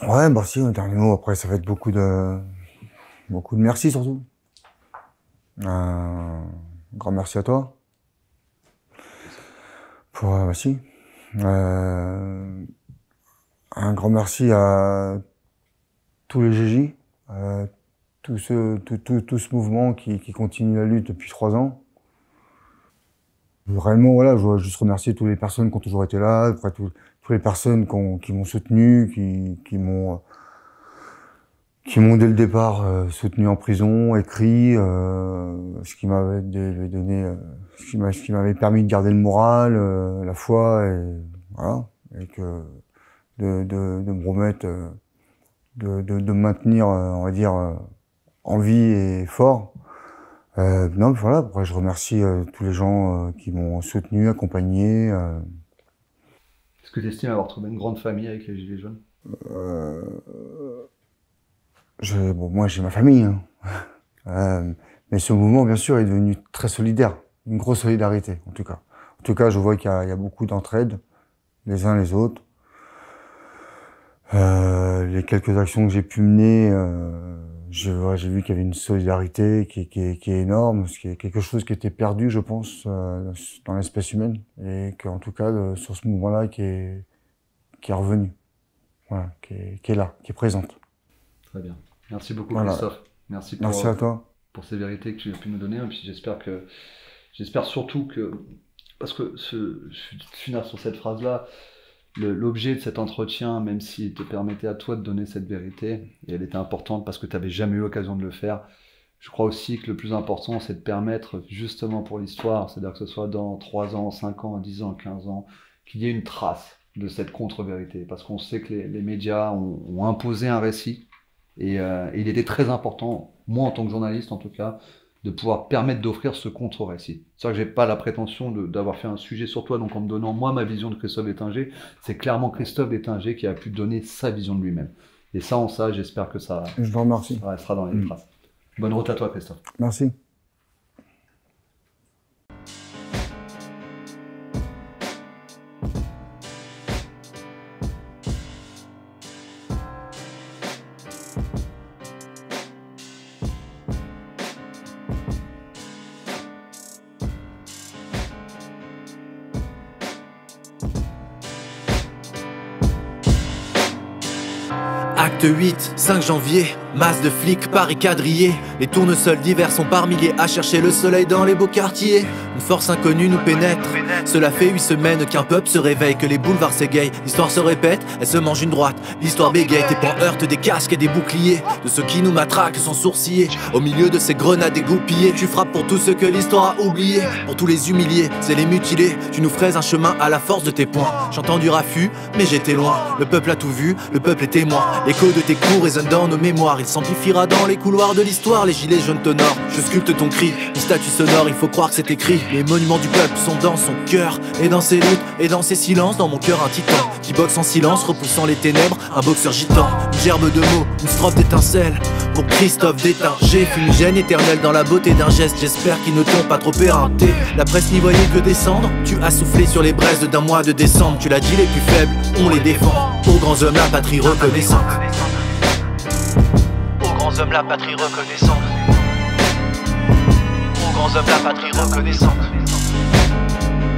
A: bah si, un dernier mot. Après, ça va être beaucoup de merci surtout. Un grand merci à toi. Merci. Un grand merci à tous les GJ, tout ce mouvement qui continue la lutte depuis 3 ans. Réellement, voilà, je voudrais juste remercier toutes les personnes qui ont toujours été là, après toutes les personnes qui m'ont soutenu, qui m'ont dès le départ soutenu en prison, écrit, ce qui m'avait donné, ce qui m'avait permis de garder le moral, la foi, et voilà, et que de me remettre, de me maintenir, on va dire, en vie et fort. Non, voilà, après, je remercie tous les gens qui m'ont soutenu, accompagné.
C: Est-ce que tu estimes avoir trouvé une grande famille avec les Gilets jaunes?
A: Bon, moi, j'ai ma famille, hein. Mais ce mouvement, bien sûr, est devenu très solidaire. Une grosse solidarité, en tout cas. En tout cas, je vois qu'il y a beaucoup d'entraide, les uns les autres. Les quelques actions que j'ai pu mener, j'ai vu qu'il y avait une solidarité qui est énorme, ce qui est quelque chose qui était perdu, je pense, dans l'espèce humaine, et qu'en tout cas, sur ce mouvement-là, qui est revenu, voilà, qui est là, qui est présente.
C: Très bien. Merci beaucoup,
A: voilà.
C: Christophe. Merci
A: à toi
C: pour ces vérités que tu as pu nous donner, et puis j'espère surtout que, parce que je finir sur cette phrase-là, l'objet de cet entretien, même s'il te permettait à toi de donner cette vérité, et elle était importante parce que tu n'avais jamais eu l'occasion de le faire, je crois aussi que le plus important, c'est de permettre, justement pour l'histoire, c'est-à-dire que ce soit dans 3 ans, 5 ans, 10 ans, 15 ans, qu'il y ait une trace de cette contre-vérité, parce qu'on sait que les médias ont imposé un récit, et il était très important, moi en tant que journaliste en tout cas, de pouvoir permettre d'offrir ce contre-récit. C'est vrai que j'ai pas la prétention d'avoir fait un sujet sur toi, donc en me donnant moi ma vision de Christophe Détinger, c'est clairement Christophe Détinger qui a pu donner sa vision de lui-même. Et ça, en ça, j'espère que ça restera dans les traces. Bonne route à toi, Christophe.
A: Merci.
I: Acte 8, 5 janvier, masse de flics, Paris quadrillé. Les tournesols divers sont par milliers à chercher le soleil dans les beaux quartiers. Une force inconnue nous pénètre. Cela fait 8 semaines qu'un peuple se réveille, que les boulevards s'égayent. L'histoire se répète, elle se mange une droite. L'histoire bégaye, tes poings heurtent des casques et des boucliers de ceux qui nous matraquent sans sourciller. Au milieu de ces grenades égoupillées, tu frappes pour tous ceux que l'histoire a oubliés. Pour tous les humiliés, c'est les mutilés. Tu nous fraises un chemin à la force de tes poings. J'entends du raffut, mais j'étais loin. Le peuple a tout vu, le peuple est témoin. L'écho de tes coups résonne dans nos mémoires. Il s'amplifiera dans les couloirs de l'histoire. Les gilets jaunes t'honorent, je sculpte ton cri. Une statue sonore, il faut croire que c'est écrit. Les monuments du peuple sont dans son cœur, et dans ses luttes, et dans ses silences. Dans mon cœur un titan, qui boxe en silence, repoussant les ténèbres. Un boxeur gitan, une gerbe de mots, une strophe d'étincelles. Pour Christophe Détinger, fumigène éternelle dans la beauté d'un geste. J'espère qu'ils ne t'ont pas trop éreinté. La presse n'y voyait que descendre. Tu as soufflé sur les braises d'un mois de décembre. Tu l'as dit, les plus faibles, on les défend. Aux grands hommes, la patrie reconnaissante. Aux grands hommes, la patrie reconnaissante. Aux grands hommes, la patrie reconnaissante.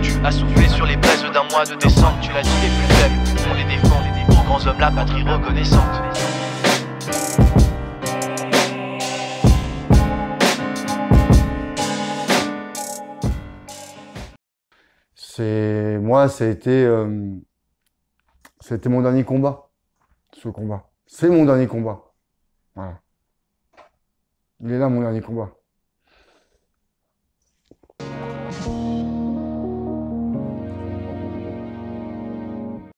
I: Tu as soufflé sur les braises d'un mois de décembre. Tu l'as dit, les plus faibles, on les défend. Aux grands hommes, la patrie reconnaissante.
A: Moi, ça C'était mon dernier combat. Ce combat. C'est mon dernier combat. Voilà. Il est là, mon dernier combat.